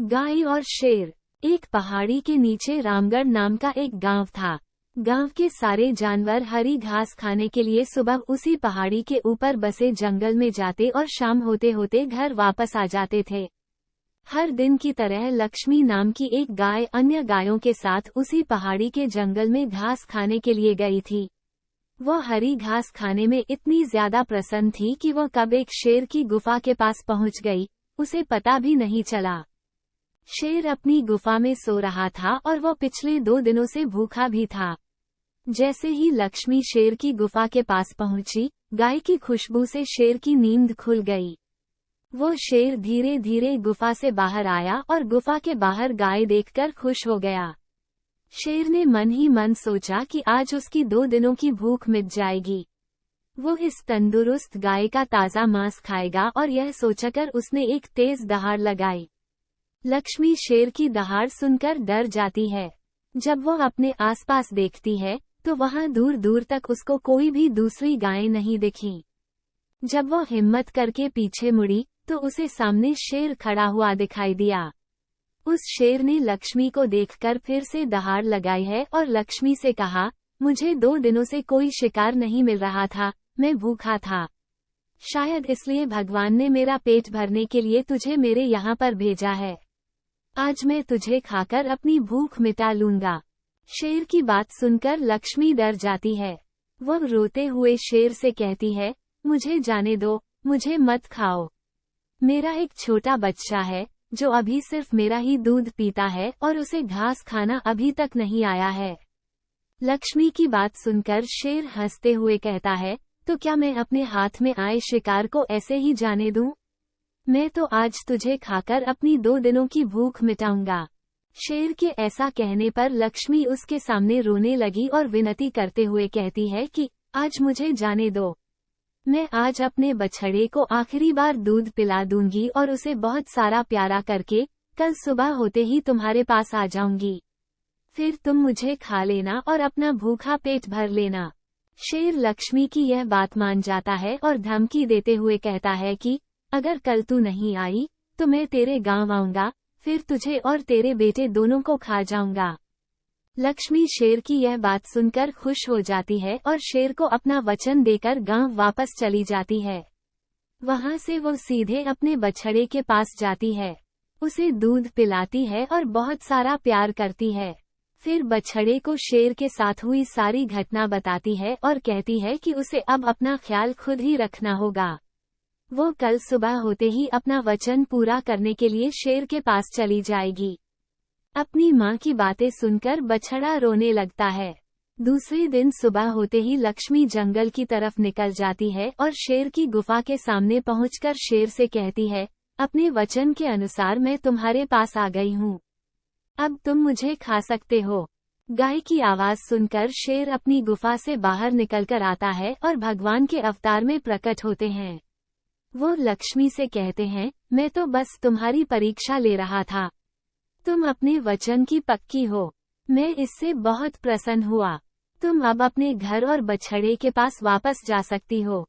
गाय और शेर। एक पहाड़ी के नीचे रामगढ़ नाम का एक गांव था। गांव के सारे जानवर हरी घास खाने के लिए सुबह उसी पहाड़ी के ऊपर बसे जंगल में जाते और शाम होते होते घर वापस आ जाते थे। हर दिन की तरह लक्ष्मी नाम की एक गाय अन्य गायों के साथ उसी पहाड़ी के जंगल में घास खाने के लिए गई थी। वह हरी घास खाने में इतनी ज्यादा प्रसन्न थी कि वह कब एक शेर की गुफा के पास पहुंच गई, उसे पता भी नहीं चला। शेर अपनी गुफा में सो रहा था और वह पिछले 2 दिनों से भूखा भी था। जैसे ही लक्ष्मी शेर की गुफा के पास पहुंची, गाय की खुशबू से शेर की नींद खुल गई। वो शेर धीरे धीरे गुफा से बाहर आया और गुफा के बाहर गाय देखकर खुश हो गया। शेर ने मन ही मन सोचा कि आज उसकी 2 दिनों की भूख मिट जाएगी। वो इस तंदुरुस्त गाय का ताज़ा मांस खाएगा और यह सोचकर उसने एक तेज दहाड़ लगाई। लक्ष्मी शेर की दहाड़ सुनकर डर जाती है। जब वो अपने आसपास देखती है तो वहां दूर दूर तक उसको कोई भी दूसरी गाय नहीं दिखी। जब वो हिम्मत करके पीछे मुड़ी तो उसे सामने शेर खड़ा हुआ दिखाई दिया। उस शेर ने लक्ष्मी को देखकर फिर से दहाड़ लगाई है और लक्ष्मी से कहा, मुझे 2 दिनों से कोई शिकार नहीं मिल रहा था, मैं भूखा था। शायद इसलिए भगवान ने मेरा पेट भरने के लिए तुझे मेरे यहाँ पर भेजा है। आज मैं तुझे खाकर अपनी भूख मिटा लूंगा। शेर की बात सुनकर लक्ष्मी डर जाती है। वह रोते हुए शेर से कहती है, मुझे जाने दो, मुझे मत खाओ। मेरा एक छोटा बच्चा है जो अभी सिर्फ मेरा ही दूध पीता है और उसे घास खाना अभी तक नहीं आया है। लक्ष्मी की बात सुनकर शेर हंसते हुए कहता है, तो क्या मैं अपने हाथ में आए शिकार को ऐसे ही जाने दूं? मैं तो आज तुझे खाकर अपनी 2 दिनों की भूख मिटाऊंगा। शेर के ऐसा कहने पर लक्ष्मी उसके सामने रोने लगी और विनती करते हुए कहती है कि आज मुझे जाने दो। मैं आज अपने बछड़े को आखिरी बार दूध पिला दूंगी और उसे बहुत सारा प्यारा करके कल सुबह होते ही तुम्हारे पास आ जाऊंगी। फिर तुम मुझे खा लेना और अपना भूखा पेट भर लेना। शेर लक्ष्मी की यह बात मान जाता है और धमकी देते हुए कहता है कि अगर कल तू नहीं आई तो मैं तेरे गांव आऊंगा, फिर तुझे और तेरे बेटे दोनों को खा जाऊंगा। लक्ष्मी शेर की यह बात सुनकर खुश हो जाती है और शेर को अपना वचन देकर गांव वापस चली जाती है। वहां से वो सीधे अपने बछड़े के पास जाती है, उसे दूध पिलाती है और बहुत सारा प्यार करती है। फिर बछड़े को शेर के साथ हुई सारी घटना बताती है और कहती है कि उसे अब अपना ख्याल खुद ही रखना होगा। वो कल सुबह होते ही अपना वचन पूरा करने के लिए शेर के पास चली जाएगी। अपनी माँ की बातें सुनकर बछड़ा रोने लगता है। दूसरे दिन सुबह होते ही लक्ष्मी जंगल की तरफ निकल जाती है और शेर की गुफा के सामने पहुंचकर शेर से कहती है, अपने वचन के अनुसार मैं तुम्हारे पास आ गई हूँ। अब तुम मुझे खा सकते हो। गाय की आवाज सुनकर शेर अपनी गुफा से बाहर निकलकर आता है और भगवान के अवतार में प्रकट होते हैं। वो लक्ष्मी से कहते हैं, मैं तो बस तुम्हारी परीक्षा ले रहा था। तुम अपने वचन की पक्की हो। मैं इससे बहुत प्रसन्न हुआ। तुम अब अपने घर और बछड़े के पास वापस जा सकती हो।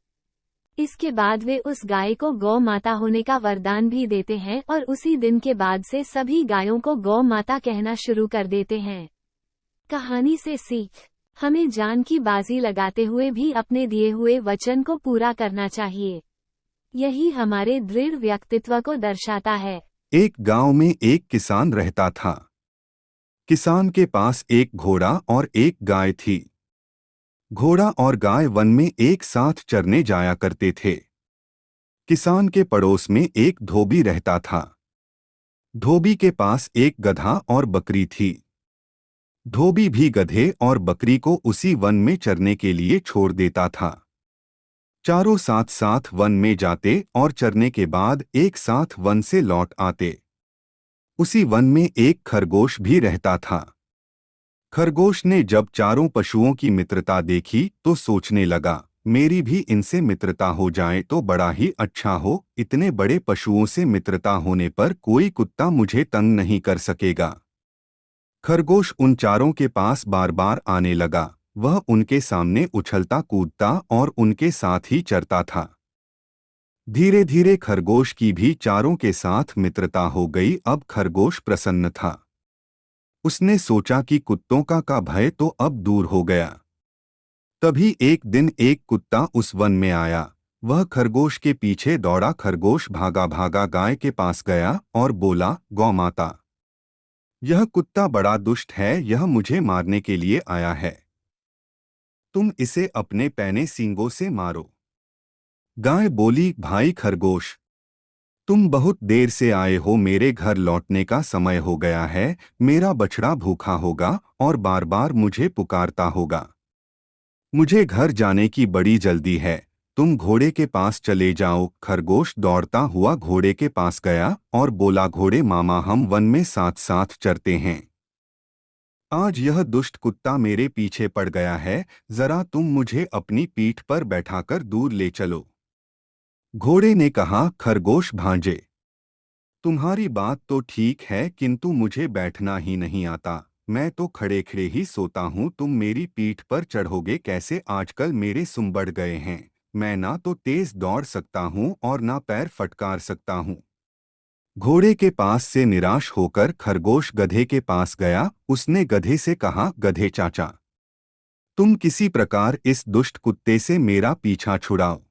इसके बाद वे उस गाय को गौ माता होने का वरदान भी देते हैं और उसी दिन के बाद से सभी गायों को गौ माता कहना शुरू कर देते हैं। कहानी से सीख, हमें जान की बाजी लगाते हुए भी अपने दिए हुए वचन को पूरा करना चाहिए। यही हमारे दृढ़ व्यक्तित्व को दर्शाता है। एक गांव में एक किसान रहता था। किसान के पास एक घोड़ा और एक गाय थी। घोड़ा और गाय वन में एक साथ चरने जाया करते थे। किसान के पड़ोस में एक धोबी रहता था। धोबी के पास एक गधा और बकरी थी। धोबी भी गधे और बकरी को उसी वन में चरने के लिए छोड़ देता था। चारों साथ साथ वन में जाते और चरने के बाद एक साथ वन से लौट आते। उसी वन में एक खरगोश भी रहता था। खरगोश ने जब चारों पशुओं की मित्रता देखी तो सोचने लगा, मेरी भी इनसे मित्रता हो जाए तो बड़ा ही अच्छा हो। इतने बड़े पशुओं से मित्रता होने पर कोई कुत्ता मुझे तंग नहीं कर सकेगा। खरगोश उन चारों के पास बार बार आने लगा। वह उनके सामने उछलता कूदता और उनके साथ ही चरता था। धीरे धीरे खरगोश की भी चारों के साथ मित्रता हो गई। अब खरगोश प्रसन्न था। उसने सोचा कि कुत्तों का भय तो अब दूर हो गया। तभी एक दिन एक कुत्ता उस वन में आया। वह खरगोश के पीछे दौड़ा। खरगोश भागा भागा गाय के पास गया और बोला, गौ माता, यह कुत्ता बड़ा दुष्ट है, यह मुझे मारने के लिए आया है। तुम इसे अपने पैने सींगों से मारो। गाय बोली, भाई खरगोश, तुम बहुत देर से आए हो, मेरे घर लौटने का समय हो गया है। मेरा बछड़ा भूखा होगा और बार बार मुझे पुकारता होगा। मुझे घर जाने की बड़ी जल्दी है। तुम घोड़े के पास चले जाओ। खरगोश दौड़ता हुआ घोड़े के पास गया और बोला, घोड़े मामा, हम वन में साथ साथ चरते हैं। आज यह दुष्ट कुत्ता मेरे पीछे पड़ गया है। जरा तुम मुझे अपनी पीठ पर बैठाकर दूर ले चलो। घोड़े ने कहा, खरगोश भांजे, तुम्हारी बात तो ठीक है, किंतु मुझे बैठना ही नहीं आता। मैं तो खड़े खड़े ही सोता हूँ। तुम मेरी पीठ पर चढ़ोगे कैसे? आजकल मेरे सुम बढ़ गए हैं। मैं ना तो तेज दौड़ सकता हूँ और ना पैर फटकार सकता हूँ। घोड़े के पास से निराश होकर खरगोश गधे के पास गया। उसने गधे से कहा, गधे चाचा, तुम किसी प्रकार इस दुष्ट कुत्ते से मेरा पीछा छुड़ाओ।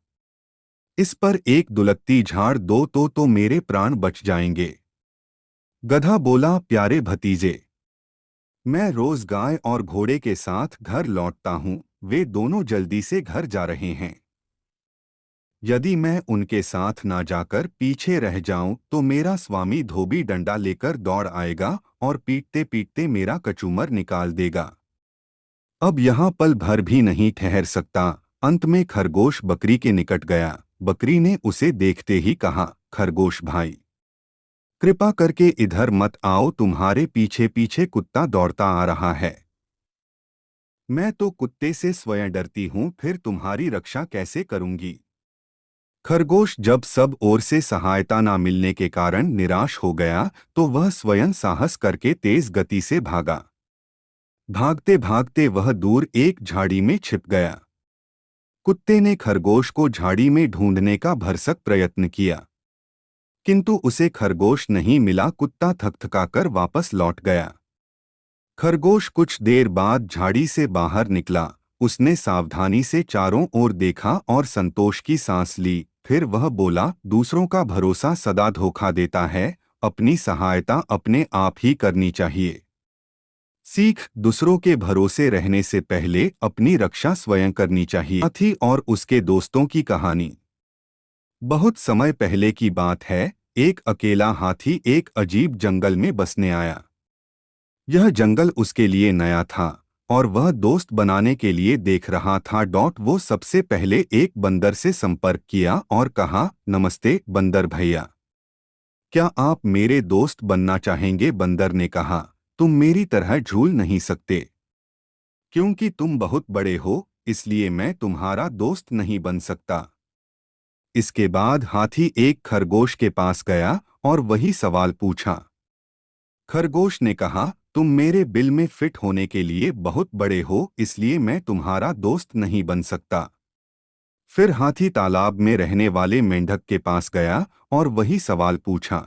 इस पर एक दुलत्ती झाड़ दो तो मेरे प्राण बच जाएंगे। गधा बोला, प्यारे भतीजे, मैं रोज गाय और घोड़े के साथ घर लौटता हूँ। वे दोनों जल्दी से घर जा रहे हैं। यदि मैं उनके साथ ना जाकर पीछे रह जाऊं तो मेरा स्वामी धोबी डंडा लेकर दौड़ आएगा और पीटते पीटते मेरा कचूमर निकाल देगा। अब यहाँ पल भर भी नहीं ठहर सकता। अंत में खरगोश बकरी के निकट गया। बकरी ने उसे देखते ही कहा, खरगोश भाई, कृपा करके इधर मत आओ, तुम्हारे पीछे पीछे कुत्ता दौड़ता आ रहा है। मैं तो कुत्ते से स्वयं डरती हूँ, फिर तुम्हारी रक्षा कैसे करूंगी? खरगोश जब सब ओर से सहायता न मिलने के कारण निराश हो गया तो वह स्वयं साहस करके तेज गति से भागा। भागते भागते वह दूर एक झाड़ी में छिप गया। कुत्ते ने खरगोश को झाड़ी में ढूंढने का भरसक प्रयत्न किया, किंतु उसे खरगोश नहीं मिला। कुत्ता थकथकाकर वापस लौट गया। खरगोश कुछ देर बाद झाड़ी से बाहर निकला। उसने सावधानी से चारों ओर देखा और संतोष की सांस ली। फिर वह बोला, दूसरों का भरोसा सदा धोखा देता है। अपनी सहायता अपने आप ही करनी चाहिए। सीख, दूसरों के भरोसे रहने से पहले अपनी रक्षा स्वयं करनी चाहिए। हाथी और उसके दोस्तों की कहानी। बहुत समय पहले की बात है। एक अकेला हाथी एक अजीब जंगल में बसने आया। यह जंगल उसके लिए नया था और वह दोस्त बनाने के लिए देख रहा था। वो सबसे पहले एक बंदर से संपर्क किया और कहा, नमस्ते बंदर भैया, क्या आप मेरे दोस्त बनना चाहेंगे? बंदर ने कहा, तुम मेरी तरह झूल नहीं सकते, क्योंकि तुम बहुत बड़े हो, इसलिए मैं तुम्हारा दोस्त नहीं बन सकता। इसके बाद हाथी एक खरगोश के पास गया और वही सवाल पूछा। खरगोश ने कहा, तुम मेरे बिल में फिट होने के लिए बहुत बड़े हो, इसलिए मैं तुम्हारा दोस्त नहीं बन सकता। फिर हाथी तालाब में रहने वाले मेंढक के पास गया और वही सवाल पूछा।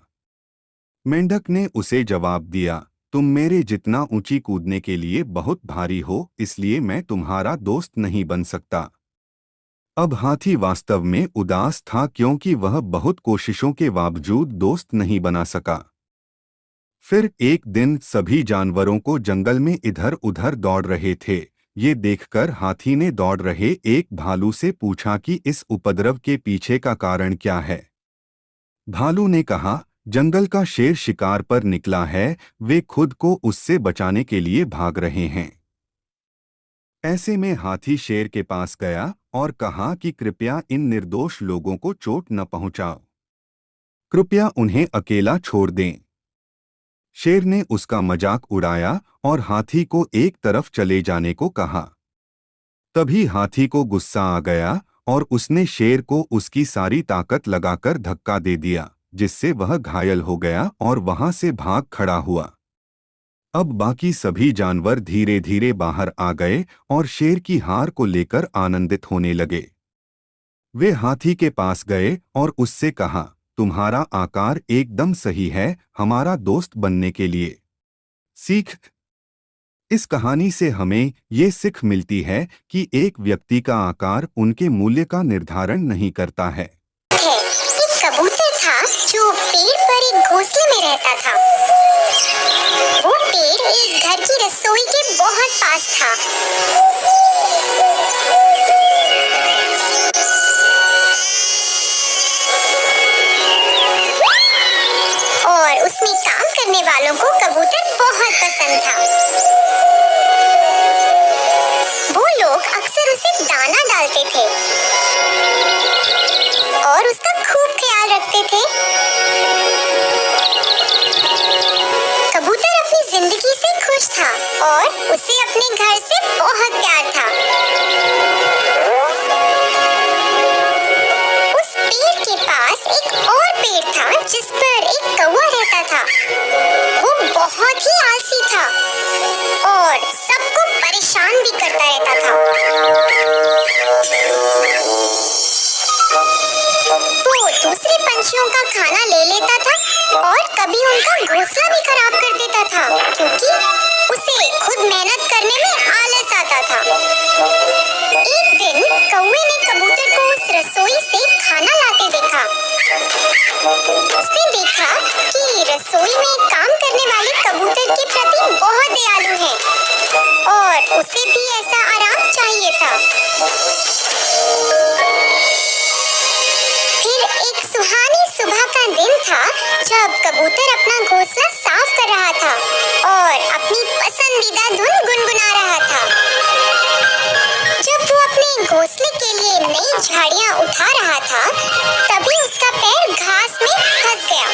मेंढक ने उसे जवाब दिया, तुम मेरे जितना ऊंची कूदने के लिए बहुत भारी हो, इसलिए मैं तुम्हारा दोस्त नहीं बन सकता। अब हाथी वास्तव में उदास था, क्योंकि वह बहुत कोशिशों के बावजूद दोस्त नहीं बना सका। फिर एक दिन सभी जानवरों को जंगल में इधर उधर दौड़ रहे थे। ये देखकर हाथी ने दौड़ रहे एक भालू से पूछा कि इस उपद्रव के पीछे का कारण क्या है। भालू ने कहा, जंगल का शेर शिकार पर निकला है, वे खुद को उससे बचाने के लिए भाग रहे हैं। ऐसे में हाथी शेर के पास गया और कहा कि कृपया इन निर्दोष लोगों को चोट न पहुंचाओ, कृपया उन्हें अकेला छोड़ दें। शेर ने उसका मजाक उड़ाया और हाथी को एक तरफ चले जाने को कहा। तभी हाथी को गुस्सा आ गया और उसने शेर को उसकी सारी ताकत लगाकर धक्का दे दिया, जिससे वह घायल हो गया और वहां से भाग खड़ा हुआ। अब बाकी सभी जानवर धीरे धीरे बाहर आ गए और शेर की हार को लेकर आनंदित होने लगे। वे हाथी के पास गए और उससे कहा, तुम्हारा आकार एकदम सही है हमारा दोस्त बनने के लिए। सीख। इस कहानी से हमें ये सीख मिलती है कि एक व्यक्ति का आकार उनके मूल्य का निर्धारण नहीं करता है। एक कबूतर था जो पेड़ पर एक घोंसले में रहता था। वो पेड़ एक घर की रसोई के बहुत पास था। और उसमें काम करने वालों को कबूतर बहुत पसंद था। वो लोग अक्सर उसे दाना डालते थे और उसका खूब ख्याल रखते थे। कबूतर अपनी जिंदगी से खुश था और उसे अपने घर से बहुत प्यार था। उस पेड़ के पास एक और पेड़ था जिस पर एक कौवा रहता था। वो बहुत ही आलसी था और सबको परेशान भी करता रहता था। वो दूसरे पंछियों का खाना ले लेता था और कभी उनका घोंसला भी खराब कर देता था क्योंकि उसे खुद मेहनत करने में आलस आता था। एक दिन कौवे ने कबूतर को उस रसोई से खाना लाते देखा। उसने देखा कि रसोई में काम करने वाले कबूतर के प्रति बहुत दयालु है और उसे भी ऐसा आराम चाहिए था। फिर एक सुहानी सुबह का दिन था जब कबूतर अपना घोंसला साफ कर रहा था और अपनी पसंदीदा धुन गुनगुना रहा था। जब वो अपने घोंसले के लिए नई झाड़ियां उठा रहा था तभी उसका पैर घास में फंस गया।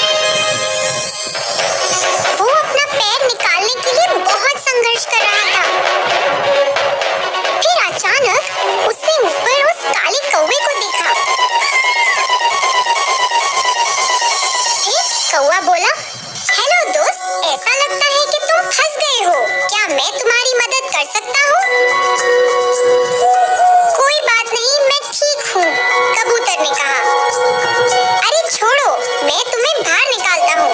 वो अपना पैर निकालने के लिए बहुत संघर्ष कर रहा था। फिर अचानक उसने ऊपर उस काले कौवे को देखा। कौवा बोला, हेलो दोस्त, ऐसा लगता है कि तुम फंस गए हो। क्या मैं तुम्हारी मदद कर सकता हूँ? कोई बात नहीं, मैं ठीक हूँ, कबूतर ने कहा। अरे छोड़ो, मैं तुम्हें बाहर निकालता हूँ।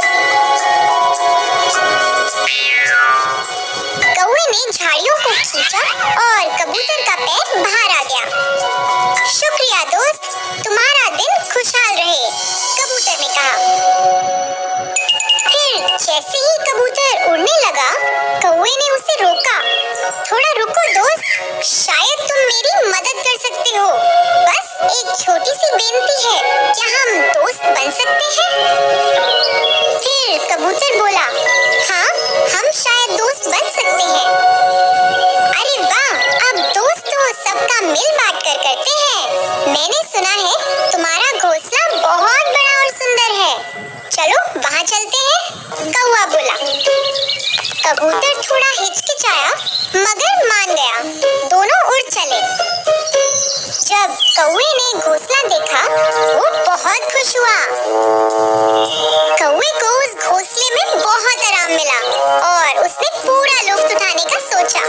कौवे ने झाड़ियों को खींचा और कबूतर का पैर बाहर आ गया। शुक्रिया दोस्त, तुम्हारा दिन खुशहाल रहे, कबूतर ने कहा। जैसे ही कबूतर उड़ने लगा, कौवे ने उसे रोका। थोड़ा रुको दोस्त, शायद तुम मेरी मदद कर सकते हो। बस एक छोटी सी बेनती है, क्या हम दोस्त बन सकते हैं? फिर कबूतर बोला, हाँ, हम शायद दोस्त बन सकते हैं। अरे वाह, अब दोस्त तो सबका मिल बांट कर करते हैं। मैंने सुना है तुम्हारा घोंसला बहुत बड़ा और सुंदर है। चलो वहाँ चलते हैं, कौवा बोला। कबूतर थोड़ा हिचकिचाया मगर मान गया। दोनों उड़ चले। जब कौवे ने घोंसला देखा वो बहुत खुश हुआ। कौवे को उस घोंसले में बहुत आराम मिला और उसने पूरा लुत्फ उठाने का सोचा।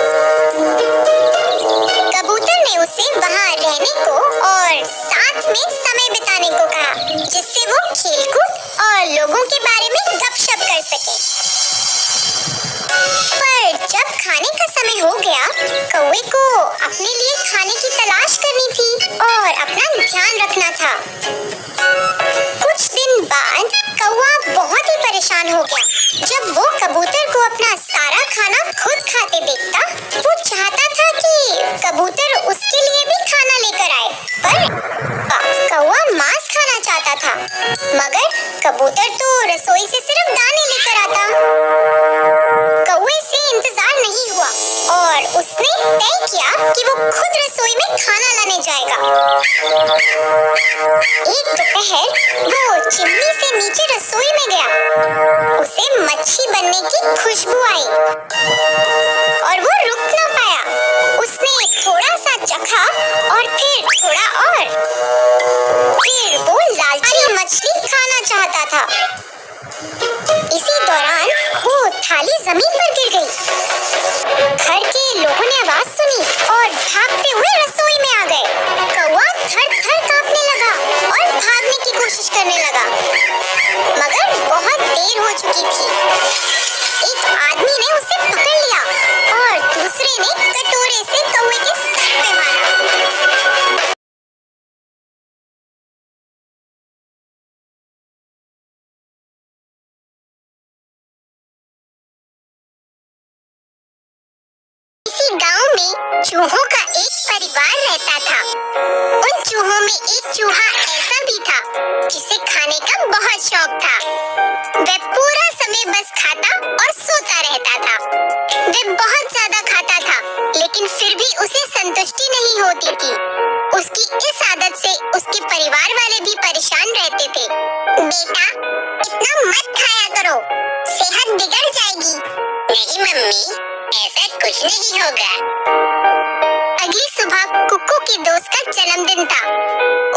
कबूतर ने उसे वहाँ रहने को और साथ में समय बिताने को कहा जिससे वो खेलकूद और लोगों के बारे में गपशप कर सके। पर जब खाने का समय हो गया, कौवे को अपने लिए खाने की तलाश करनी थी और अपना ध्यान रखना था। कुछ दिन बाद कौवा बहुत ही परेशान हो गया। जब वो कबूतर को अपना सारा खाना खुद खाते देखता, वो चाहता था कि कबूतर उसके लिए भी खाना लेकर आए, पर कौवा मांस खाना चाहता था, मगर कबूतर तो रसोई से सिर्फ दाने लेकर आता। कौवे से इंतजार नहीं हुआ और उसने तय किया कि वो खुद रसोई में खाना लाने जाएगा। एक दोपहर वो चिमनी से नीचे रसोई में गया। उसे मच्छी बनने की खुशबू आई और वो रुक ना पाया। उसने थोड़ा सा चखा और फिर थोड़ा और। फिर वो लालची मछली खाना चाहता था। इसी दौरान वो थाली जमीन पर गिर गई। घर के लोगों ने आवाज सुनी और भागते हुए रसोई में आ गए। कौवा थर थर कांपने लगा। चूहे ने कटोरे से कौवे के सर पे मारा। इसी गांव में चूहों का एक परिवार रहता था। उन चूहों में एक चूहा ऐसा भी था जिसे खाने का बहुत शौक था। वह पूरा समय बस खाता और सोता रहता था। वह बहुत ज्यादा खाता था, लेकिन फिर भी उसे संतुष्टि नहीं होती थी। उसकी इस आदत से उसके परिवार वाले भी परेशान रहते थे। बेटा, इतना मत खाया करो, सेहत बिगड़ जाएगी। नहीं मम्मी, ऐसा कुछ नहीं होगा। अगली सुबह कुक्कू के दोस्त का जन्मदिन था।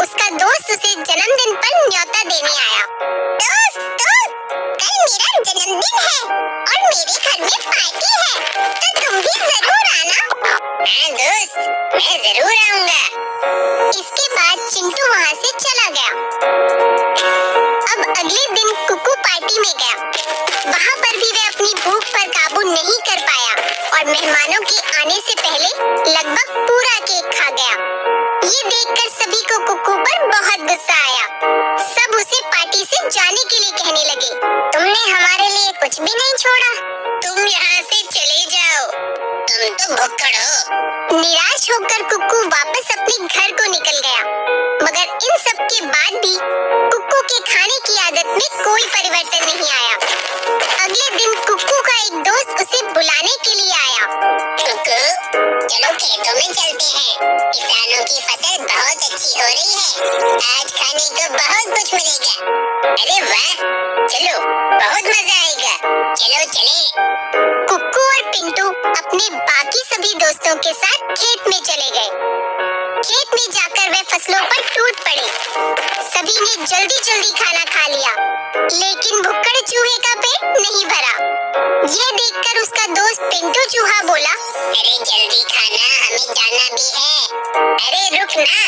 उसका दोस्त उसे जन्मदिन पर न्योता देने आया। दोस्त, कल मेरा जन्मदिन है और मेरे घर में पार्टी है, तो तुम भी जरूर आना। हाँ दोस्त, मैं जरूर आऊंगा। इसके बाद चिंटू वहाँ से चला गया। अब अगले दिन कुक्कू पार्टी में गया। वहाँ पर भी वह अपनी भूख पर काबू नहीं कर पाया और मेहमानों के आने से पहले लगभग पूरा केक खा गया। ये देखकर सभी को कुक्कू पर बहुत गुस्सा आया। सब उसे पार्टी से जाने के लिए कहने लगे। तुमने हमारे लिए कुछ भी नहीं छोड़ा, तुम यहाँ से चले जाओ, तुम तो भुक्कड़ हो। निराश होकर कुक्कू वापस अपने घर को निकल गया। मगर इन सब के बाद भी कुक्कू के खाने की आदत में कोई परिवर्तन नहीं आया। अगले दिन कुक्कू का एक दोस्त उसे बुलाने के लिए आया। कुक्कू, चलो खेतों में चलते हैं, किसानों की फसल बहुत अच्छी हो रही है, आज खाने को बहुत कुछ मिलेगा। अरे वाह, चलो, बहुत मजा आएगा, चलो चलें। कुक्कू और पिंटू अपने बाकी सभी दोस्तों के साथ खेत में चले गए। खेत में जाकर वे फसलों पर टूट पड़े। सभी ने जल्दी जल्दी खाना खा लिया, लेकिन भुक्कड़ चूहे का पेट नहीं भरा। यह देखकर उसका दोस्त पिंटू चूहा बोला, अरे जल्दी खाना, हमें जाना भी है। अरे रुक ना,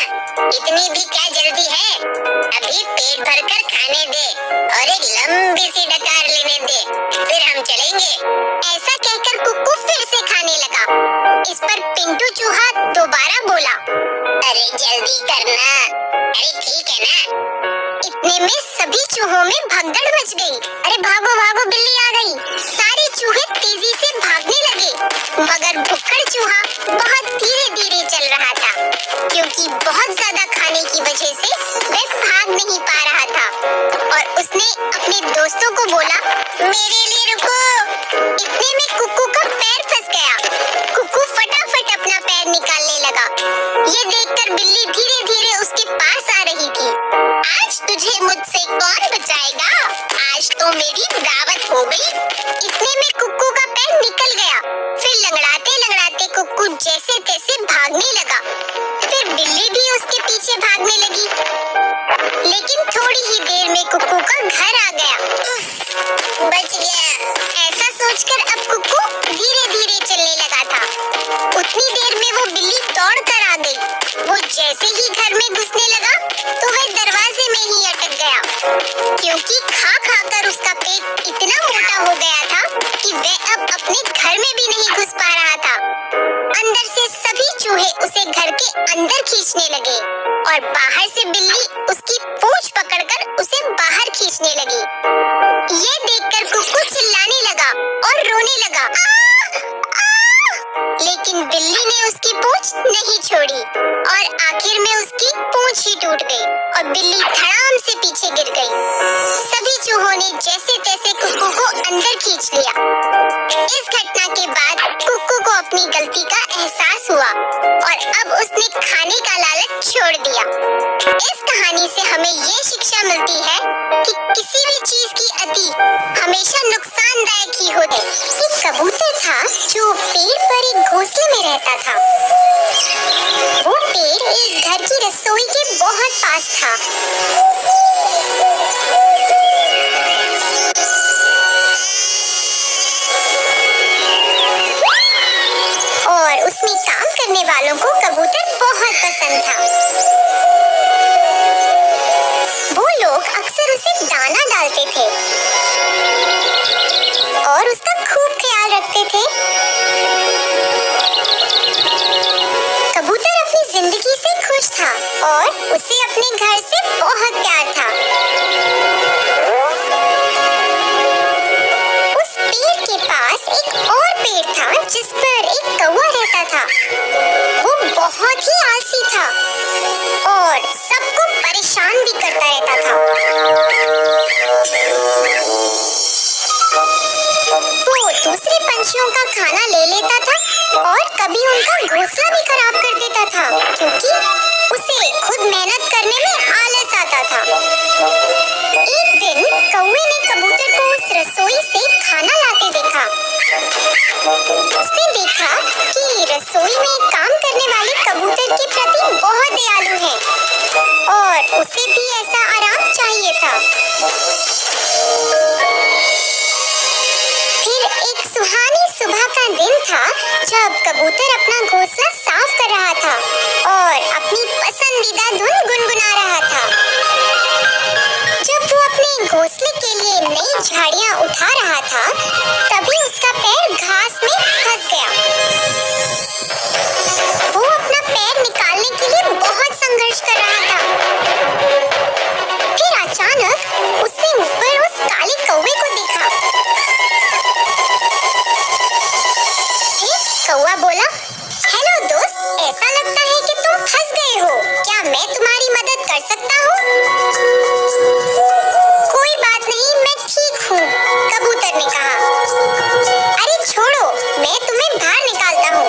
इतनी भी क्या जल्दी है, अभी पेट भरकर खाने दे और एक लंबी सी डकार लेने दे, फिर हम चलेंगे। ऐसा कहकर कुक्कू फिर से खाने लगा। इस पर पिंटू चूहा दोबारा बोला, अरे जल्दी करना, अरे ठीक है ना। इतने में सभी चूहों में भगदड़ मच गई। अरे भागो भागो, बिल्ली आ गई। सारे चूहे तेजी से भागने लगे, मगर भुक्कड़ चूहा बहुत धीरे धीरे चल रहा था, क्योंकि बहुत ज्यादा खाने की वजह से वह भाग नहीं पा रहा था। और उसने अपने दोस्तों को बोला, मेरे लिए रुको। इतने में कुक्कू का पैर फंस गया। कुक्कू फटाफट अपना पैर निकालने लगा। ये देखकर बिल्ली धीरे धीरे उसके पास आ रही थी। आज तुझे मुझसे कौन बचाएगा? आज तो मेरी दावत हो गई। इतने में कुक्कू का पैर निकल गया। फिर लंगड़ाते लंगड़ाते कुक्कू जैसे तैसे भागने लगा। फिर बिल्ली भी उसके पीछे भागने लगी, लेकिन थोड़ी ही देर में कुक्कू का घर आ गया। बच गया, ऐसा सोचकर अब कुक्कू धीरे धीरे चलने लगा था। उतनी देर में वो बिल्ली दौड़ कर आ गई। वो जैसे ही घर में घुसने लगा तो वह दरवाजे में ही अटक गया, क्योंकि खा खा कर उसका पेट इतना मोटा हो गया था कि वह अब अपने घर में भी नहीं घुस पा रहा था। अंदर से सभी चूहे उसे घर के अंदर खींचने लगे और बाहर से बिल्ली उसकी पूंछ पकड़कर उसे बाहर खींचने लगी। ये देखकर कुक्कू चिल्लाने लगा और रोने लगा। लेकिन बिल्ली ने उसकी पूंछ नहीं छोड़ी और आखिर में उसकी पूंछ ही टूट गई और बिल्ली धड़ाम से पीछे गिर गई। सभी चूहों ने जैसे तैसे कुक्कू को अंदर खींच लिया। इस घटना के बाद कुक्कू को अपनी गलती का एहसास हुआ और अब उसने खाने का लालच छोड़ दिया। इस कहानी से हमें ये शिक्षा मिलती है कि किसी भी चीज की अति हमेशा नुकसानदायक ही होती है। एक कबूतर था जो पेड़ पर एक घोंसले में रहता था। वो पेड़ एक घर की रसोई के बहुत पास था। और उसमें काम करने वालों को कबूतर बहुत पसंद था। वो लोग अक्सर उसे दाना डालते थे और उसका खूब ख्याल रखते थे। घर से बहुत प्यार था। उस पेड़ के पास एक और पेड़ था जिस पर एक कौवा रहता था। वो बहुत ही आलसी था और सबको परेशान भी करता रहता था। वो दूसरे पंछियों का खाना ले लेता था और कभी उनका घोंसला भी खराब कर देता था क्योंकि उसे खुद मेहनत करने में आलस आता था। एक दिन कौवे ने कबूतर को उस रसोई से खाना लाते देखा। उसने देखा कि रसोई में काम करने वाले कबूतर के प्रति बहुत दयालु है और उसे भी ऐसा आराम चाहिए था। फिर एक सुहानी सुबह का दिन था जब कबूतर अपना घोंसला साफ कर रहा था और अपनी पसंदीदा धुन गुनगुना रहा था। जब वो अपने घोंसले के लिए नई झाड़ियां उठा रहा था तभी उसका पैर घास में फंस गया। वो अपना पैर निकालने के लिए बहुत संघर्ष कर रहा था। फिर अचानक उसने ऊपर उस काले कौवे को देखा। कौवा बोला, हेलो दोस्त, ऐसा लगता है कि तुम फंस गए हो। क्या मैं तुम्हारी मदद कर सकता हूँ? कोई बात नहीं, मैं ठीक हूँ, कबूतर ने कहा। अरे छोड़ो, मैं तुम्हें बाहर निकालता हूँ।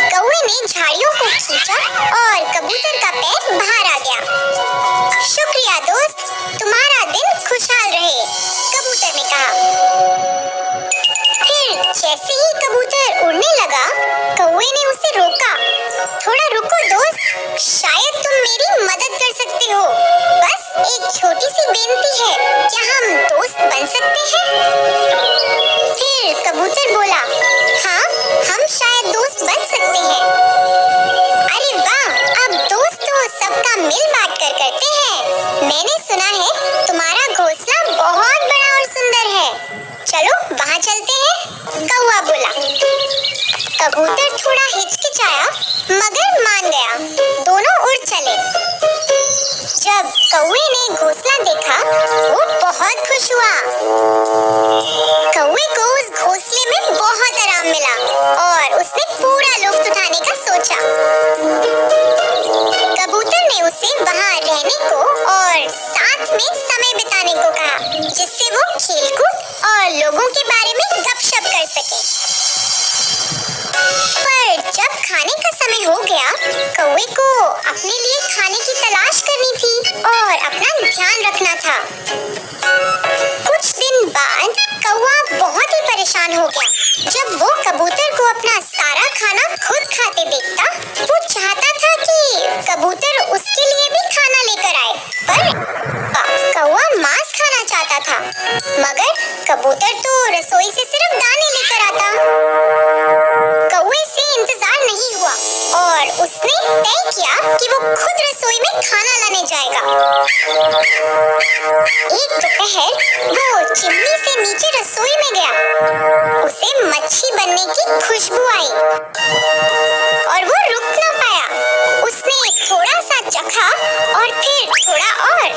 कौवे ने झाड़ियों को खींचा और कबूतर का पैर बाहर आ गया। शुक्रिया दोस्त, तुम्हारा दिन खुशहाल रहे, कबूतर ने कहा। जैसे ही कबूतर उड़ने लगा, कौवे ने उसे रोका। थोड़ा रुको दोस्त, शायद तुम मेरी मदद कर सकते हो। बस एक छोटी सी बेनती है, क्या हम दोस्त बन सकते हैं? फिर कबूतर बोला, हाँ, हम शायद दोस्त बन सकते हैं। अरे वाह, अब दोस्त हो सबका मिल बांट कर करते हैं। मैंने सुना है तुम्हारा घोंसला बहुत बड़ा और सुंदर है। चलो वहाँ चलते हैं, कौवा बोला। कबूतर थोड़ा हिचकिचाया मगर मान गया। दोनों उड़ चले। जब कौवे ने घोंसला देखा वो बहुत खुश हुआ। कौवे को उस घोंसले में बहुत आराम मिला और उसने पूरा लुत्फ उठाने का सोचा। कबूतर ने उसे वहाँ रहने को और साथ में समय बिताने को कहा जिससे वो खेलकूद और लोगों के बारे में गपशप कर सके। पर जब खाने का समय हो गया, कौवे को अपने लिए खाने की तलाश करनी थी और अपना ध्यान रखना था। कुछ दिन बाद कौवा बहुत ही परेशान हो गया। जब वो कबूतर को अपना सारा खाना खुद खाते देखता, वो चाहता था कि कबूतर उसके लिए भी खाना लेकर आए, पर कौवा मांस खाना चाहता था, मगर कबूतर तो रसोई से सिर्फ दाने लेकर आता। कौवे से इंतजार नहीं हुआ और उसने तय किया कि वो खुद रसोई में खाना लाने जाएगा। एक दोपहर वो चिमनी से नीचे रसोई में गया। उसे मच्छी बनने की खुशबू आई और वो रुक ना पाया। उसने थोड़ा सा चखा और फिर थोड़ा और।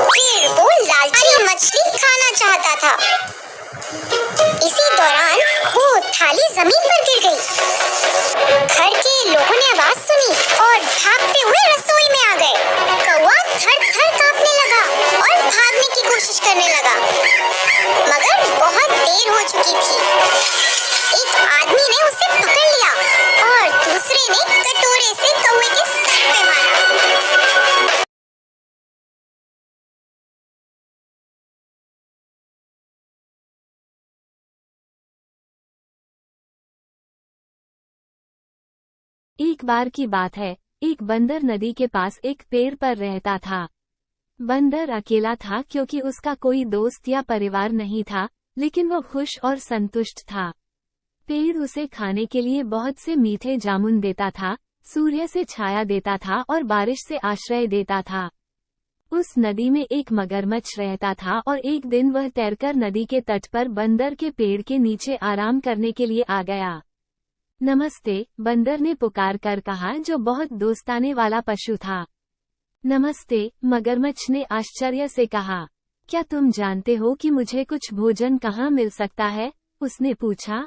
फिर वो लालची मछली खाना चाहता था। इसी दौरान वो थाली जमीन पर गिर गई। घर के लोगों ने आवाज सुनी और भागते हुए रसोई में आ गए। कौवा थर-थर कांपने लगा और भागने की कोशिश करने लगा, मगर बहुत देर हो चुकी थी। एक आदमी ने उसे पकड़ लिया और दूसरे ने कटोरे से कौवे के सर पे मारा। एक बार की बात है, एक बंदर नदी के पास एक पेड़ पर रहता था। बंदर अकेला था क्योंकि उसका कोई दोस्त या परिवार नहीं था, लेकिन वो खुश और संतुष्ट था। पेड़ उसे खाने के लिए बहुत से मीठे जामुन देता था, सूर्य से छाया देता था और बारिश से आश्रय देता था। उस नदी में एक मगरमच्छ रहता था और एक दिन वह तैरकर नदी के तट पर बंदर के पेड़ के नीचे आराम करने के लिए आ गया। नमस्ते, बंदर ने पुकार कर कहा, जो बहुत दोस्ताने वाला पशु था। नमस्ते, मगरमच्छ ने आश्चर्य से कहा। क्या तुम जानते हो कि मुझे कुछ भोजन कहाँ मिल सकता है? उसने पूछा।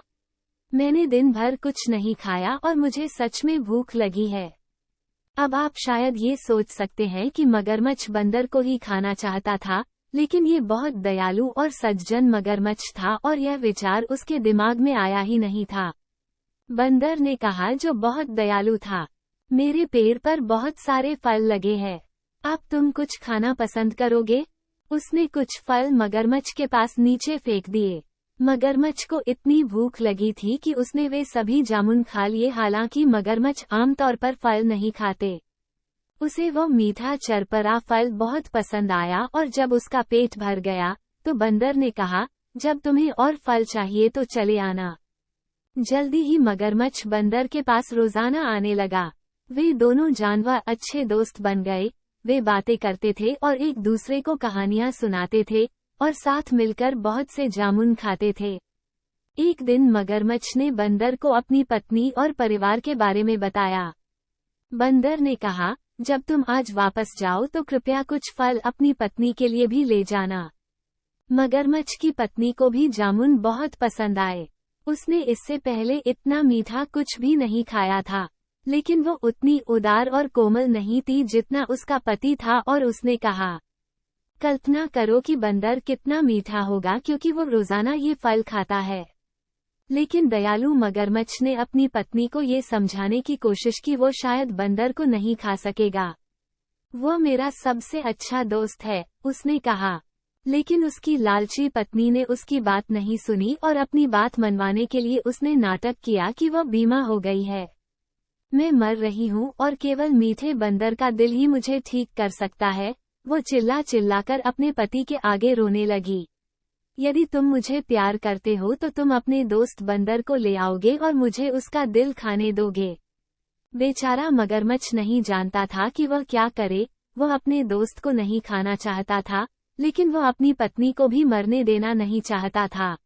मैंने दिन भर कुछ नहीं खाया और मुझे सच में भूख लगी है। अब आप शायद ये सोच सकते हैं कि मगरमच्छ बंदर को ही खाना चाहता था, लेकिन ये बहुत दयालु और सज्जन मगरमच्छ था और यह विचार उसके दिमाग में आया ही नहीं था। बंदर ने कहा, जो बहुत दयालु था, मेरे पेड़ पर बहुत सारे फल लगे हैं। अब तुम कुछ खाना पसंद करोगे? उसने कुछ फल मगरमच्छ के पास नीचे फेंक दिए। मगरमच्छ को इतनी भूख लगी थी कि उसने वे सभी जामुन खा लिए। हालांकि मगरमच्छ आमतौर पर फल नहीं खाते। उसे वो मीठा चरपरा फल बहुत पसंद आया और जब उसका पेट भर गया तो बंदर ने कहा, जब तुम्हें और फल चाहिए तो चले आना। जल्दी ही मगरमच्छ बंदर के पास रोजाना आने लगा। वे दोनों जानवर अच्छे दोस्त बन गए। वे बातें करते थे और एक दूसरे को कहानियां सुनाते थे और साथ मिलकर बहुत से जामुन खाते थे। एक दिन मगरमच्छ ने बंदर को अपनी पत्नी और परिवार के बारे में बताया। बंदर ने कहा, जब तुम आज वापस जाओ तो कृपया कुछ फल अपनी पत्नी के लिए भी ले जाना। मगरमच्छ की पत्नी को भी जामुन बहुत पसंद आए। उसने इससे पहले इतना मीठा कुछ भी नहीं खाया था, लेकिन वो उतनी उदार और कोमल नहीं थी जितना उसका पति था और उसने कहा, कल्पना करो कि बंदर कितना मीठा होगा क्योंकि वो रोजाना ये फल खाता है। लेकिन दयालु मगरमच्छ ने अपनी पत्नी को ये समझाने की कोशिश की वो शायद बंदर को नहीं खा सकेगा। वो मेरा सबसे अच्छा दोस्त है, उसने कहा। लेकिन उसकी लालची पत्नी ने उसकी बात नहीं सुनी और अपनी बात मनवाने के लिए उसने नाटक किया कि वह बीमार हो गई है। मैं मर रही हूँ और केवल मीठे बंदर का दिल ही मुझे ठीक कर सकता है। वो चिल्ला चिल्लाकर अपने पति के आगे रोने लगी। यदि तुम मुझे प्यार करते हो तो तुम अपने दोस्त बंदर को ले आओगे और मुझे उसका दिल खाने दोगे। बेचारा मगरमच्छ नहीं जानता था कि वह क्या करे। वह अपने दोस्त को नहीं खाना चाहता था, लेकिन वह अपनी पत्नी को भी मरने देना नहीं चाहता था।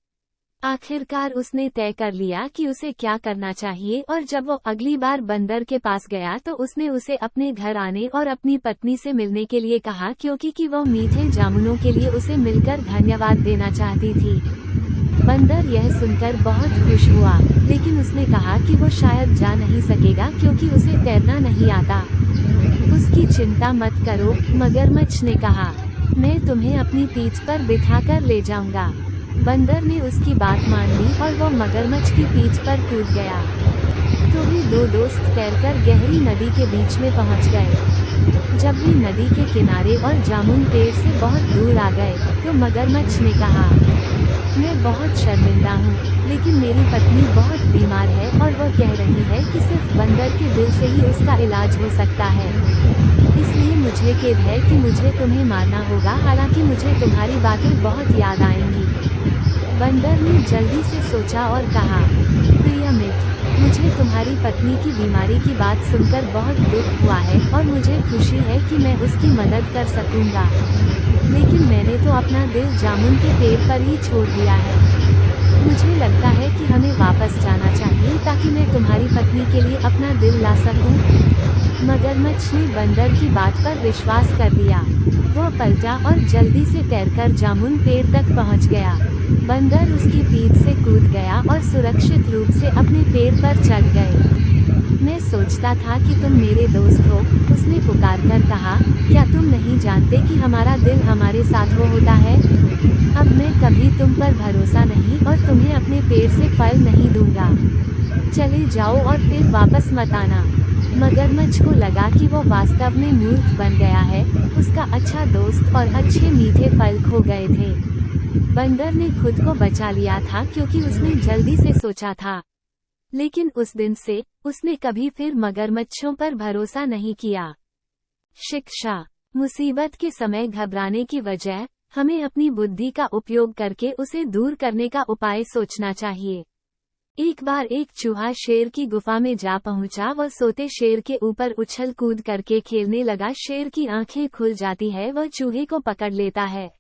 आखिरकार उसने तय कर लिया कि उसे क्या करना चाहिए और जब वो अगली बार बंदर के पास गया तो उसने उसे अपने घर आने और अपनी पत्नी से मिलने के लिए कहा, क्योंकि वह मीठे जामुनों के लिए उसे मिलकर धन्यवाद देना चाहती थी। बंदर यह सुनकर बहुत खुश हुआ, लेकिन उसने कहा कि वो शायद जा नहीं सकेगा क्योंकि उसे तैरना नहीं आता। उसकी चिंता मत करो, मगरमच्छ ने कहा, मैं तुम्हें अपनी पीठ पर बिठाकर ले जाऊंगा। बंदर ने उसकी बात मान ली और वो मगरमच्छ की पीठ पर कूद गया। तो वे दो दोस्त तैरकर गहरी नदी के बीच में पहुंच गए। जब वे नदी के किनारे और जामुन पेड़ से बहुत दूर आ गए तो मगरमच्छ ने कहा, मैं बहुत शर्मिंदा हूँ, लेकिन मेरी पत्नी बहुत बीमार है और वह कह रही है कि सिर्फ बंदर के दिल से ही उसका इलाज हो सकता है। इसलिए मुझे खेद है कि मुझे तुम्हें मारना होगा, हालांकि मुझे तुम्हारी बातें बहुत याद आएंगी। बंदर ने जल्दी से सोचा और कहा, प्रिय मित्र, मुझे तुम्हारी पत्नी की बीमारी की बात सुनकर बहुत दुख हुआ है और मुझे खुशी है कि मैं उसकी मदद कर सकूंगा। लेकिन मैंने तो अपना दिल जामुन के पेड़ पर ही छोड़ दिया है। मुझे लगता है कि हमें वापस जाना चाहिए ताकि मैं तुम्हारी पत्नी के लिए अपना दिल ला सकूं। मगरमच्छ ने बंदर की बात पर विश्वास कर लिया। वह पलटा और जल्दी से तैरकर जामुन पेड़ तक पहुंच गया। बंदर उसकी पीठ से कूद गया और सुरक्षित रूप से अपने पेड़ पर चढ़ गए। मैं सोचता था कि तुम मेरे दोस्त हो, उसने पुकारकर कहा। क्या तुम नहीं जानते कि हमारा दिल हमारे साथ वो होता है? अब मैं कभी तुम पर भरोसा नहीं और तुम्हें अपने पेड़ से फल नहीं दूंगा। चले जाओ और फिर वापस मत आना। मगरमच्छ को लगा कि वो वास्तव में मूर्ख बन गया है। उसका अच्छा दोस्त और अच्छे मीठे फल खो गए थे। बंदर ने खुद को बचा लिया था क्योंकि उसने जल्दी से सोचा था। लेकिन उस दिन से उसने कभी फिर मगरमच्छों पर भरोसा नहीं किया। शिक्षा। मुसीबत के समय घबराने की बजाय हमें अपनी बुद्धि का उपयोग करके उसे दूर करने का उपाय सोचना चाहिए। एक बार एक चूहा शेर की गुफा में जा पहुंचा। वह सोते शेर के ऊपर उछल कूद करके खेलने लगा। शेर की आंखें खुल जाती है, वह चूहे को पकड़ लेता है।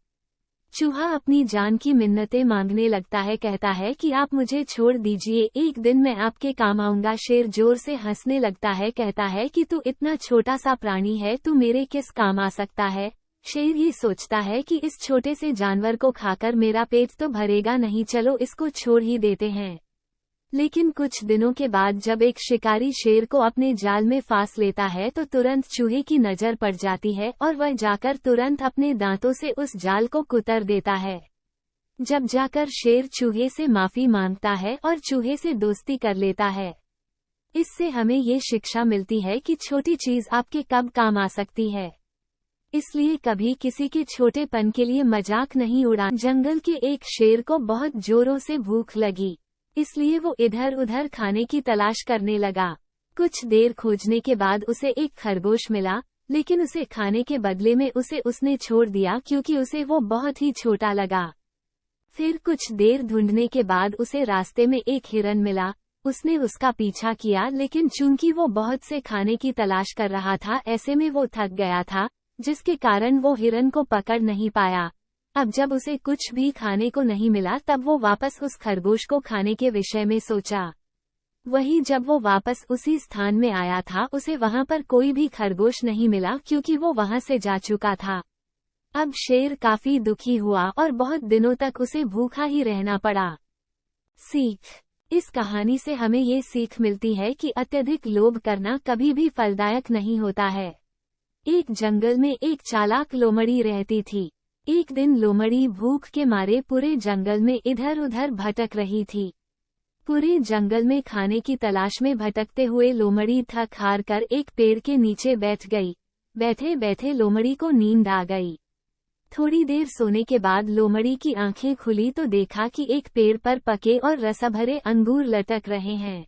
चूहा अपनी जान की मिन्नतें मांगने लगता है, कहता है कि आप मुझे छोड़ दीजिए, एक दिन मैं आपके काम आऊंगा। शेर जोर से हंसने लगता है, कहता है कि तू इतना छोटा सा प्राणी है, तू मेरे किस काम आ सकता है। शेर ये सोचता है कि इस छोटे से जानवर को खाकर मेरा पेट तो भरेगा नहीं, चलो इसको छोड़ ही देते हैं। लेकिन कुछ दिनों के बाद जब एक शिकारी शेर को अपने जाल में फांस लेता है तो तुरंत चूहे की नजर पड़ जाती है और वह जाकर तुरंत अपने दांतों से उस जाल को कुतर देता है। जब जाकर शेर चूहे से माफी मांगता है और चूहे से दोस्ती कर लेता है। इससे हमें ये शिक्षा मिलती है कि छोटी चीज आपके कब काम आ सकती है, इसलिए कभी किसी के छोटेपन के लिए मजाक नहीं उड़ाना। जंगल के एक शेर को बहुत जोरों से भूख लगी, इसलिए वो इधर उधर खाने की तलाश करने लगा। कुछ देर खोजने के बाद उसे एक खरगोश मिला, लेकिन उसे खाने के बदले में उसने छोड़ दिया क्योंकि उसे वो बहुत ही छोटा लगा। फिर कुछ देर ढूंढने के बाद उसे रास्ते में एक हिरन मिला। उसने उसका पीछा किया, लेकिन चूंकि वो बहुत से खाने की तलाश कर रहा था, ऐसे में वो थक गया था, जिसके कारण वो हिरन को पकड़ नहीं पाया। अब जब उसे कुछ भी खाने को नहीं मिला तब वो वापस उस खरगोश को खाने के विषय में सोचा। वही जब वो वापस उसी स्थान में आया था, उसे वहां पर कोई भी खरगोश नहीं मिला क्योंकि वो वहां से जा चुका था। अब शेर काफी दुखी हुआ और बहुत दिनों तक उसे भूखा ही रहना पड़ा। सीख: इस कहानी से हमें ये सीख मिलती है कि अत्यधिक लोभ करना कभी भी फलदायक नहीं होता है। एक जंगल में एक चालाक लोमड़ी रहती थी। एक दिन लोमड़ी भूख के मारे पूरे जंगल में इधर उधर भटक रही थी। पूरे जंगल में खाने की तलाश में भटकते हुए लोमड़ी थक हार कर एक पेड़ के नीचे बैठ गई। बैठे बैठे लोमड़ी को नींद आ गई। थोड़ी देर सोने के बाद लोमड़ी की आंखें खुली तो देखा कि एक पेड़ पर पके और रसभरे अंगूर लटक रहे हैं।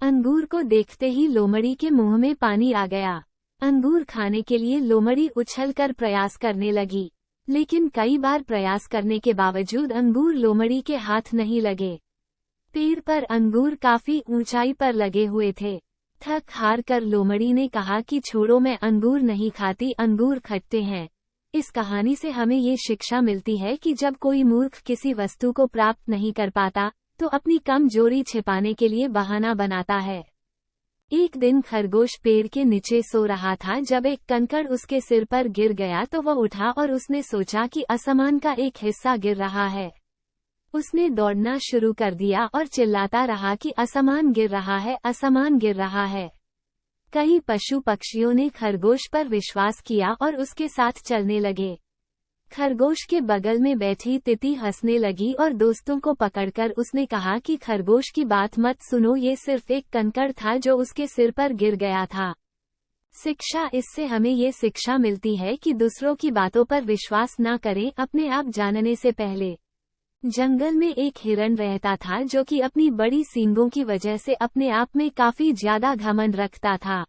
अंगूर को देखते ही लोमड़ी के मुंह में पानी आ गया। अंगूर खाने के लिए लोमड़ी उछलकर प्रयास करने लगी, लेकिन कई बार प्रयास करने के बावजूद अंगूर लोमड़ी के हाथ नहीं लगे। पेड़ पर अंगूर काफी ऊंचाई पर लगे हुए थे। थक हार कर लोमड़ी ने कहा कि छोड़ो, मैं अंगूर नहीं खाती, अंगूर खट्टे हैं। इस कहानी से हमें ये शिक्षा मिलती है कि जब कोई मूर्ख किसी वस्तु को प्राप्त नहीं कर पाता तो अपनी कमजोरी छिपाने के लिए बहाना बनाता है। एक दिन खरगोश पेड़ के नीचे सो रहा था। जब एक कंकड़ उसके सिर पर गिर गया तो वह उठा और उसने सोचा कि आसमान का एक हिस्सा गिर रहा है। उसने दौड़ना शुरू कर दिया और चिल्लाता रहा कि आसमान गिर रहा है, आसमान गिर रहा है। कई पशु पक्षियों ने खरगोश पर विश्वास किया और उसके साथ चलने लगे। खरगोश के बगल में बैठी तिती हंसने लगी और दोस्तों को पकड़कर उसने कहा कि खरगोश की बात मत सुनो, ये सिर्फ एक कंकड़ था जो उसके सिर पर गिर गया था। शिक्षा: इससे हमें ये शिक्षा मिलती है कि दूसरों की बातों पर विश्वास न करें, अपने आप जानने से पहले। जंगल में एक हिरन रहता था जो कि अपनी बड़ी सींगों की वजह से अपने आप में काफी ज्यादा घमंड रखता था।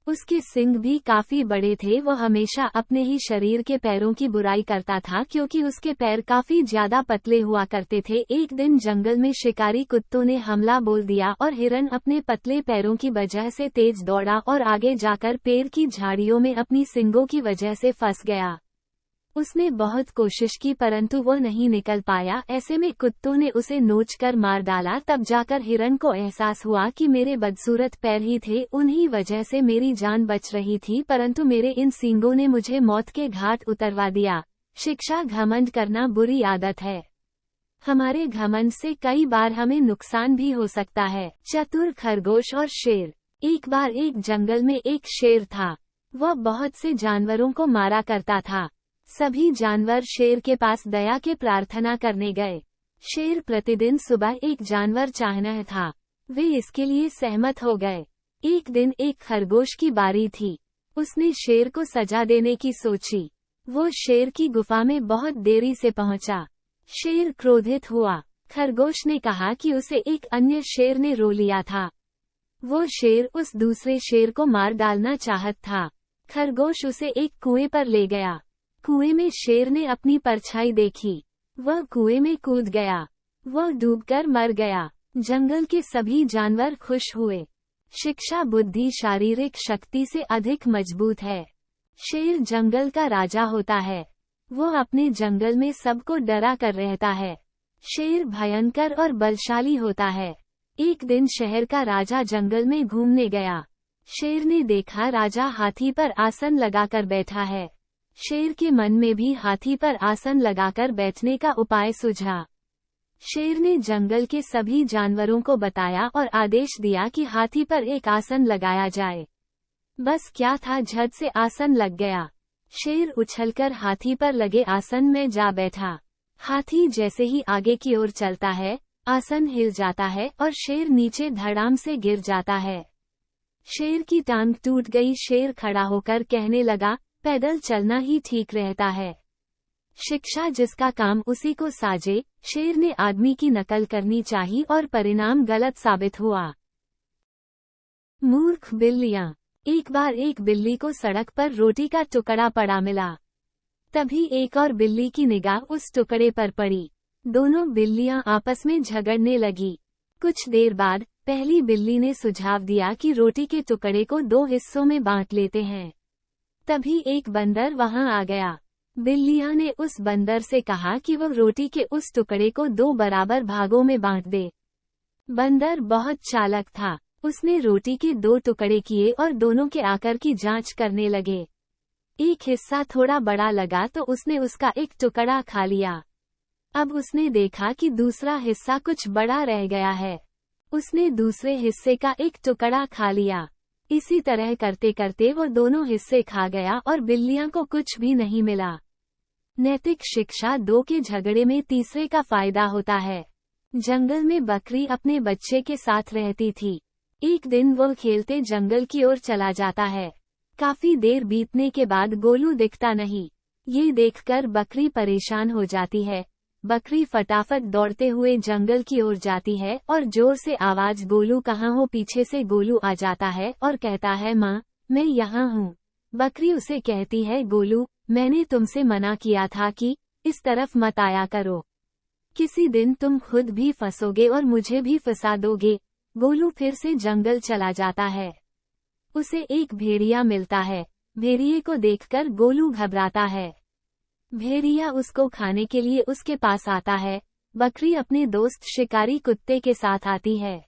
उसके सींग भी काफी बड़े थे। वह हमेशा अपने ही शरीर के पैरों की बुराई करता था क्योंकि उसके पैर काफी ज्यादा पतले हुआ करते थे। एक दिन जंगल में शिकारी कुत्तों ने हमला बोल दिया और हिरन अपने पतले पैरों की वजह से तेज दौड़ा और आगे जाकर पेड़ की झाड़ियों में अपनी सींगों की वजह से फंस गया। उसने बहुत कोशिश की परंतु वह नहीं निकल पाया। ऐसे में कुत्तों ने उसे नोचकर मार डाला। तब जाकर हिरन को एहसास हुआ कि मेरे बदसूरत पैर ही थे, उन्हीं वजह से मेरी जान बच रही थी, परंतु मेरे इन सींगों ने मुझे मौत के घाट उतरवा दिया। शिक्षा: घमंड करना बुरी आदत है। हमारे घमंड से कई बार हमें नुकसान भी हो सकता है। चतुर खरगोश और शेर। एक बार एक जंगल में एक शेर था। वह बहुत से जानवरों को मारा करता था। सभी जानवर शेर के पास दया के प्रार्थना करने गए। शेर प्रतिदिन सुबह एक जानवर चाहना था। वे इसके लिए सहमत हो गए। एक दिन एक खरगोश की बारी थी। उसने शेर को सजा देने की सोची। वो शेर की गुफा में बहुत देरी से पहुंचा। शेर क्रोधित हुआ। खरगोश ने कहा कि उसे एक अन्य शेर ने रो लिया था। वो शेर उस दूसरे शेर को मार डालना चाहत था। खरगोश उसे एक कुएं पर ले गया। कुएं में शेर ने अपनी परछाई देखी। वह कुएं में कूद गया। वह डूबकर मर गया। जंगल के सभी जानवर खुश हुए। शिक्षा: बुद्धि शारीरिक शक्ति से अधिक मजबूत है। शेर जंगल का राजा होता है। वो अपने जंगल में सबको डरा कर रहता है। शेर भयंकर और बलशाली होता है। एक दिन शहर का राजा जंगल में घूमने गया। शेर ने देखा राजा हाथी पर आसन लगाकर बैठा है। शेर के मन में भी हाथी पर आसन लगाकर बैठने का उपाय सूझा। शेर ने जंगल के सभी जानवरों को बताया और आदेश दिया कि हाथी पर एक आसन लगाया जाए। बस क्या था, झट से आसन लग गया। शेर उछलकर हाथी पर लगे आसन में जा बैठा। हाथी जैसे ही आगे की ओर चलता है, आसन हिल जाता है और शेर नीचे धड़ाम से गिर जाता है। शेर की टांग टूट गई। शेर खड़ा होकर कहने लगा, पैदल चलना ही ठीक रहता है। शिक्षा जिसका काम उसी को साजे। शेर ने आदमी की नकल करनी चाहिए और परिणाम गलत साबित हुआ। मूर्ख बिल्लियां। एक बार एक बिल्ली को सड़क पर रोटी का टुकड़ा पड़ा मिला। तभी एक और बिल्ली की निगाह उस टुकड़े पर पड़ी। दोनों बिल्लियां आपस में झगड़ने लगी। कुछ देर बाद पहली बिल्ली ने सुझाव दिया कि रोटी के टुकड़े को 2 हिस्सों में बांट लेते हैं। तभी एक बंदर वहां आ गया। बिल्लियां ने उस बंदर से कहा कि वह रोटी के उस टुकड़े को 2 बराबर भागों में बांट दे। बंदर बहुत चालाक था। उसने रोटी के 2 टुकड़े किए और दोनों के आकार की जांच करने लगे। एक हिस्सा थोड़ा बड़ा लगा तो उसने उसका एक टुकड़ा खा लिया। अब उसने देखा कि दूसरा हिस्सा कुछ बड़ा रह गया है। उसने दूसरे हिस्से का एक टुकड़ा खा लिया। इसी तरह करते करते वो दोनों हिस्से खा गया और बिल्लियां को कुछ भी नहीं मिला। नैतिक शिक्षा 2 के झगड़े में तीसरे का फायदा होता है। जंगल में बकरी अपने बच्चे के साथ रहती थी। एक दिन वो खेलते जंगल की ओर चला जाता है। काफी देर बीतने के बाद गोलू दिखता नहीं। ये देखकर बकरी परेशान हो जाती है। बकरी फटाफट दौड़ते हुए जंगल की ओर जाती है और जोर से आवाज, गोलू कहाँ हो। पीछे से गोलू आ जाता है और कहता है, माँ, मैं यहाँ हूँ। बकरी उसे कहती है, गोलू, मैंने तुमसे मना किया था कि इस तरफ मत आया करो। किसी दिन तुम खुद भी फंसोगे और मुझे भी फंसा दोगे। गोलू फिर से जंगल चला जाता है। उसे एक भेड़िया मिलता है। भेड़िए को देखकर गोलू घबराता है। भेड़िया उसको खाने के लिए उसके पास आता है। बकरी अपने दोस्त शिकारी कुत्ते के साथ आती है।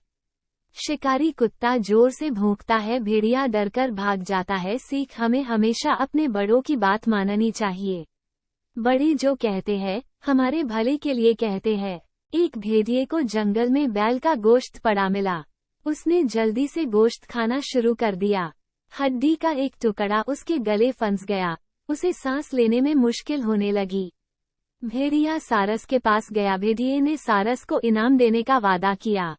शिकारी कुत्ता जोर से भौंकता है। भेड़िया डरकर भाग जाता है। सीख, हमें हमेशा अपने बड़ों की बात माननी चाहिए। बड़े जो कहते हैं हमारे भले के लिए कहते हैं। एक भेड़िए को जंगल में बैल का गोश्त पड़ा मिला। उसने जल्दी से गोश्त खाना शुरू कर दिया। हड्डी का एक टुकड़ा उसके गले फंस गया। उसे सांस लेने में मुश्किल होने लगी। भेड़िया सारस के पास गया। भेड़िए ने सारस को इनाम देने का वादा किया।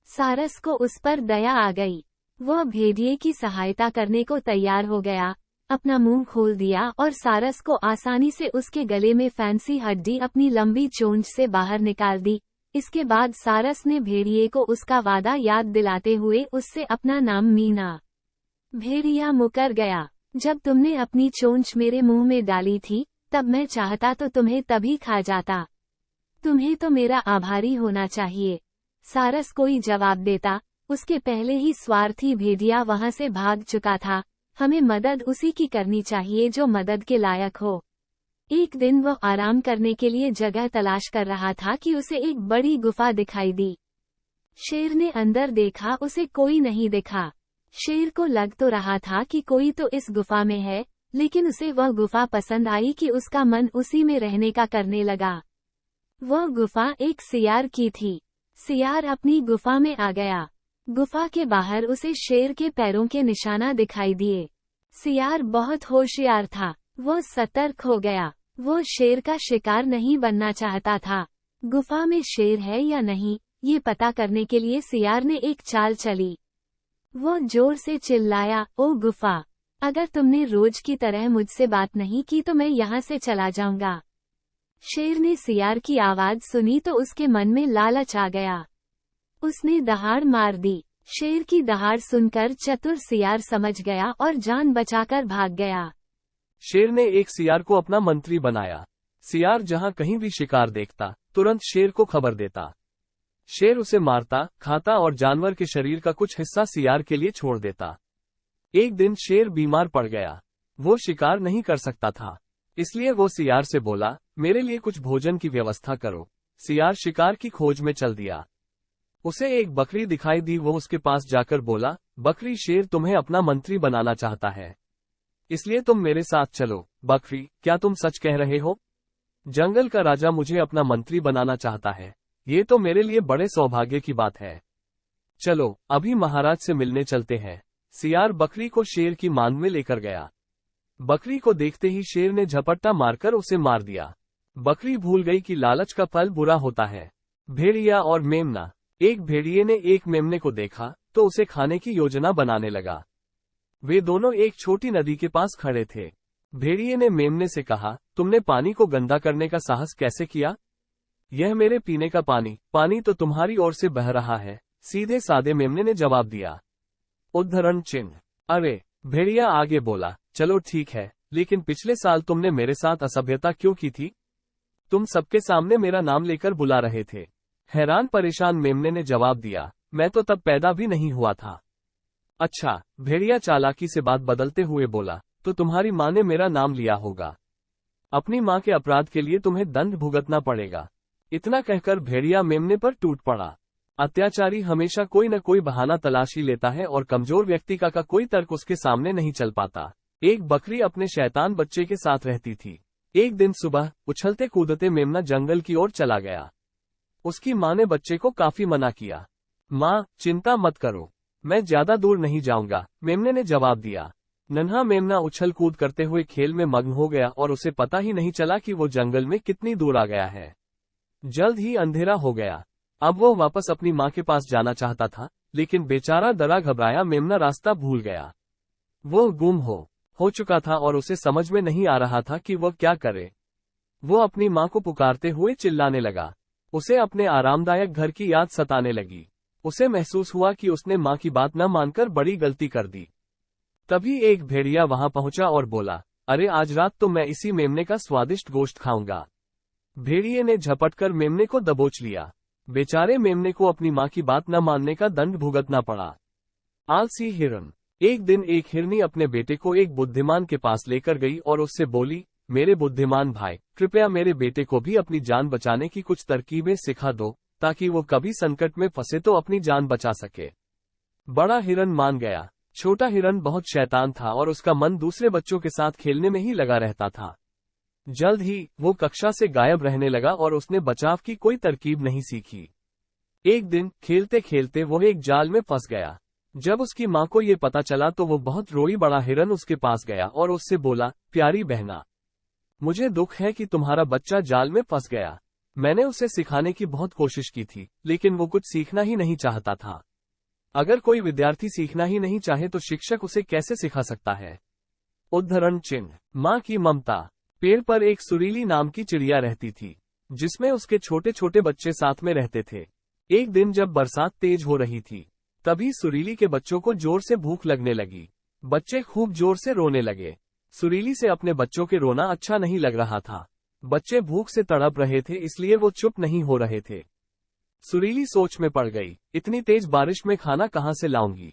सारस को उस पर दया आ गई। वह भेड़िए की सहायता करने को तैयार हो गया। अपना मुंह खोल दिया और सारस को आसानी से उसके गले में फैंसी हड्डी अपनी लंबी चोंच से बाहर निकाल दी। इसके बाद सारस ने भेड़िए को उसका वादा याद दिलाते हुए उससे अपना नाम मीना। भेड़िया मुकर गया। जब तुमने अपनी चोंच मेरे मुंह में डाली थी तब मैं चाहता तो तुम्हें तभी खा जाता। तुम्हें तो मेरा आभारी होना चाहिए। सारस कोई जवाब देता उसके पहले ही स्वार्थी भेड़िया वहां से भाग चुका था। हमें मदद उसी की करनी चाहिए जो मदद के लायक हो। एक दिन वह आराम करने के लिए जगह तलाश कर रहा था कि उसे एक बड़ी गुफा दिखाई दी। शेर ने अंदर देखा, उसे कोई नहीं दिखा। शेर को लग तो रहा था कि कोई तो इस गुफा में है, लेकिन उसे वह गुफा पसंद आई कि उसका मन उसी में रहने का करने लगा। वह गुफा एक सियार की थी। सियार अपनी गुफा में आ गया। गुफा के बाहर उसे शेर के पैरों के निशाना दिखाई दिए। सियार बहुत होशियार था। वह सतर्क हो गया। वो शेर का शिकार नहीं बनना चाहता था। गुफा में शेर है या नहीं, ये पता करने के लिए सियार ने एक चाल चली। वो जोर से चिल्लाया, ओ गुफा, अगर तुमने रोज की तरह मुझसे बात नहीं की तो मैं यहाँ से चला जाऊंगा। शेर ने सियार की आवाज सुनी तो उसके मन में लालच आ गया। उसने दहाड़ मार दी। शेर की दहाड़ सुनकर चतुर सियार समझ गया और जान बचाकर भाग गया। शेर ने एक सियार को अपना मंत्री बनाया। सियार जहां कहीं भी शिकार देखता तुरंत शेर को खबर देता। शेर उसे मारता, खाता और जानवर के शरीर का कुछ हिस्सा सियार के लिए छोड़ देता। एक दिन शेर बीमार पड़ गया। वो शिकार नहीं कर सकता था। इसलिए वो सियार से बोला, मेरे लिए कुछ भोजन की व्यवस्था करो। सियार शिकार की खोज में चल दिया। उसे एक बकरी दिखाई दी। वो उसके पास जाकर बोला, बकरी, शेर तुम्हें अपना मंत्री बनाना चाहता है, इसलिए तुम मेरे साथ चलो। बकरी, क्या तुम सच कह रहे हो? जंगल का राजा मुझे अपना मंत्री बनाना चाहता है, ये तो मेरे लिए बड़े सौभाग्य की बात है। चलो अभी महाराज से मिलने चलते हैं। सियार बकरी को शेर की मांद में लेकर गया। बकरी को देखते ही शेर ने झपट्टा मारकर उसे मार दिया। बकरी भूल गई कि लालच का फल बुरा होता है। भेड़िया और मेमना। एक भेड़िए ने एक मेमने को देखा तो उसे खाने की योजना बनाने लगा। वे दोनों एक छोटी नदी के पास खड़े थे। भेड़िए ने मेमने से कहा, तुमने पानी को गंदा करने का साहस कैसे किया? यह मेरे पीने का पानी तो तुम्हारी ओर से बह रहा है, सीधे सादे मेमने ने जवाब दिया। उद्धरण चिन्ह। अरे, भेड़िया आगे बोला, चलो ठीक है, लेकिन पिछले साल तुमने मेरे साथ असभ्यता क्यों की थी? तुम सबके सामने मेरा नाम लेकर बुला रहे थे। हैरान परेशान मेमने ने जवाब दिया, मैं तो तब पैदा भी नहीं हुआ था। अच्छा, भेड़िया चालाकी से बात बदलते हुए बोला, तो तुम्हारी माँ ने मेरा नाम लिया होगा। अपनी माँ के अपराध के लिए तुम्हें दंड भुगतना पड़ेगा। इतना कहकर भेड़िया मेमने पर टूट पड़ा। अत्याचारी हमेशा कोई न कोई बहाना तलाश ही लेता है और कमजोर व्यक्ति का कोई तर्क उसके सामने नहीं चल पाता। एक बकरी अपने शैतान बच्चे के साथ रहती थी। एक दिन सुबह उछलते कूदते मेमना जंगल की ओर चला गया। उसकी माँ ने बच्चे को काफी मना किया। माँ, चिंता मत करो, मैं ज्यादा दूर नहीं जाऊंगा, मेमने ने जवाब दिया। नन्हा मेमना उछल कूद करते हुए खेल में मग्न हो गया और उसे पता ही नहीं चला कि वो जंगल में कितनी दूर आ गया है। जल्द ही अंधेरा हो गया। अब वो वापस अपनी माँ के पास जाना चाहता था, लेकिन बेचारा डरा घबराया मेमना रास्ता भूल गया। वो गुम हो चुका था और उसे समझ में नहीं आ रहा था कि वह क्या करे। वो अपनी माँ को पुकारते हुए चिल्लाने लगा। उसे अपने आरामदायक घर की याद सताने लगी। उसे महसूस हुआ कि उसने माँ की बात न मानकर बड़ी गलती कर दी। तभी एक भेड़िया वहां पहुंचा और बोला, अरे, आज रात तो मैं इसी मेमने का स्वादिष्ट गोश्त खाऊंगा। भेड़िए ने झपटकर मेमने को दबोच लिया। बेचारे मेमने को अपनी माँ की बात न मानने का दंड भुगतना पड़ा। आलसी हिरन। एक दिन एक हिरनी अपने बेटे को एक बुद्धिमान के पास लेकर गई और उससे बोली, मेरे बुद्धिमान भाई, कृपया मेरे बेटे को भी अपनी जान बचाने की कुछ तरकीबें सिखा दो, ताकि वो कभी संकट में फंसे तो अपनी जान बचा सके। बड़ा हिरन मान गया। छोटा हिरन बहुत शैतान था और उसका मन दूसरे बच्चों के साथ खेलने में ही लगा रहता था। जल्द ही वो कक्षा से गायब रहने लगा और उसने बचाव की कोई तरकीब नहीं सीखी। एक दिन खेलते खेलते वो एक जाल में फंस गया। जब उसकी माँ को ये पता चला तो वो बहुत रोई। बड़ा हिरन उसके पास गया और उससे बोला, प्यारी बहना, मुझे दुख है कि तुम्हारा बच्चा जाल में फंस गया। मैंने उसे सिखाने की बहुत कोशिश की थी, लेकिन वो कुछ सीखना ही नहीं चाहता था। अगर कोई विद्यार्थी सीखना ही नहीं चाहे तो शिक्षक उसे कैसे सिखा सकता है? उद्धरण चिन्ह। माँ की ममता। पेड़ पर एक सुरीली नाम की चिड़िया रहती थी, जिसमें उसके छोटे छोटे बच्चे साथ में रहते थे। एक दिन जब बरसात तेज हो रही थी, तभी सुरीली के बच्चों को जोर से भूख लगने लगी। बच्चे खूब जोर से रोने लगे। सुरीली से अपने बच्चों के रोना अच्छा नहीं लग रहा था। बच्चे भूख से तड़प रहे थे, इसलिए वो चुप नहीं हो रहे थे। सुरीली सोच में पड़ गई, इतनी तेज बारिश में खाना कहाँ से लाऊंगी?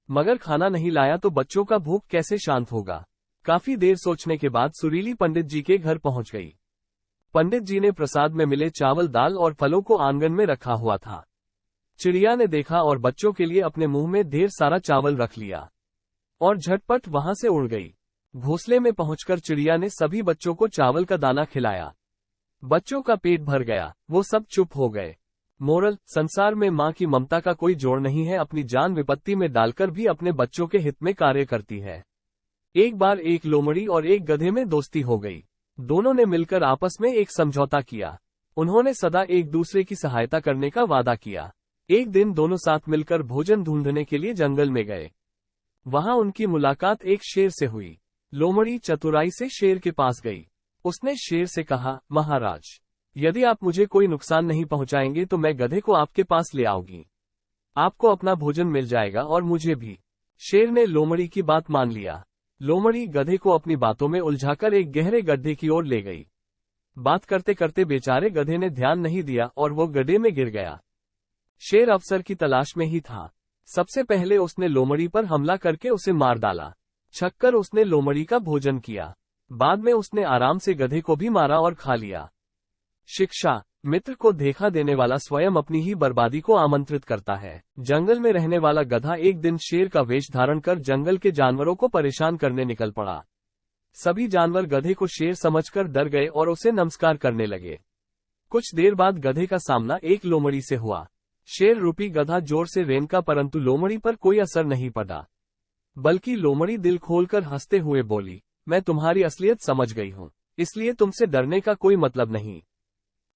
मगर खाना नहीं लाया तो बच्चों का भूख कैसे शांत होगा? काफी देर सोचने के बाद सुरीली पंडित जी के घर पहुंच गई। पंडित जी ने प्रसाद में मिले चावल, दाल और फलों को आंगन में रखा हुआ था। चिड़िया ने देखा और बच्चों के लिए अपने मुंह में ढेर सारा चावल रख लिया और झटपट वहां से उड़ गई। घोंसले में पहुंचकर चिड़िया ने सभी बच्चों को चावल का दाना खिलाया। बच्चों का पेट भर गया, वो सब चुप हो गए। मोरल, संसार में माँ की ममता का कोई जोड़ नहीं है। अपनी जान विपत्ति में डालकर भी अपने बच्चों के हित में कार्य करती है। एक बार एक लोमड़ी और एक गधे में दोस्ती हो गई। दोनों ने मिलकर आपस में एक समझौता किया। उन्होंने सदा एक दूसरे की सहायता करने का वादा किया। एक दिन दोनों साथ मिलकर भोजन ढूंढने के लिए जंगल में गए। वहां उनकी मुलाकात एक शेर से हुई। लोमड़ी चतुराई से शेर के पास गई। उसने शेर से कहा, महाराज, यदि आप मुझे कोई नुकसान नहीं पहुंचाएंगे तो मैं गधे को आपके पास ले आऊंगी। आपको अपना भोजन मिल जाएगा और मुझे भी। शेर ने लोमड़ी की बात मान लिया। लोमड़ी गधे को अपनी बातों में उलझाकर एक गहरे गड्ढे की ओर ले गई। बात करते करते बेचारे गधे ने ध्यान नहीं दिया और वो गड्ढे में गिर गया। शेर अवसर की तलाश में ही था। सबसे पहले उसने लोमड़ी पर हमला करके उसे मार डाला। छक्कर उसने लोमड़ी का भोजन किया। बाद में उसने आराम से गधे को भी मारा और खा लिया। शिक्षा, मित्र को धोखा देने वाला स्वयं अपनी ही बर्बादी को आमंत्रित करता है। जंगल में रहने वाला गधा एक दिन शेर का वेश धारण कर जंगल के जानवरों को परेशान करने निकल पड़ा। सभी जानवर गधे को शेर समझकर डर गए और उसे नमस्कार करने लगे। कुछ देर बाद गधे का सामना एक लोमड़ी से हुआ। शेर रूपी गधा जोर से रेंका, परंतु लोमड़ी पर कोई असर नहीं पड़ा, बल्कि लोमड़ी दिल खोलकर हंसते हुए बोली, मैं तुम्हारी असलियत समझ गई हूँ, इसलिए तुमसे डरने का कोई मतलब नहीं।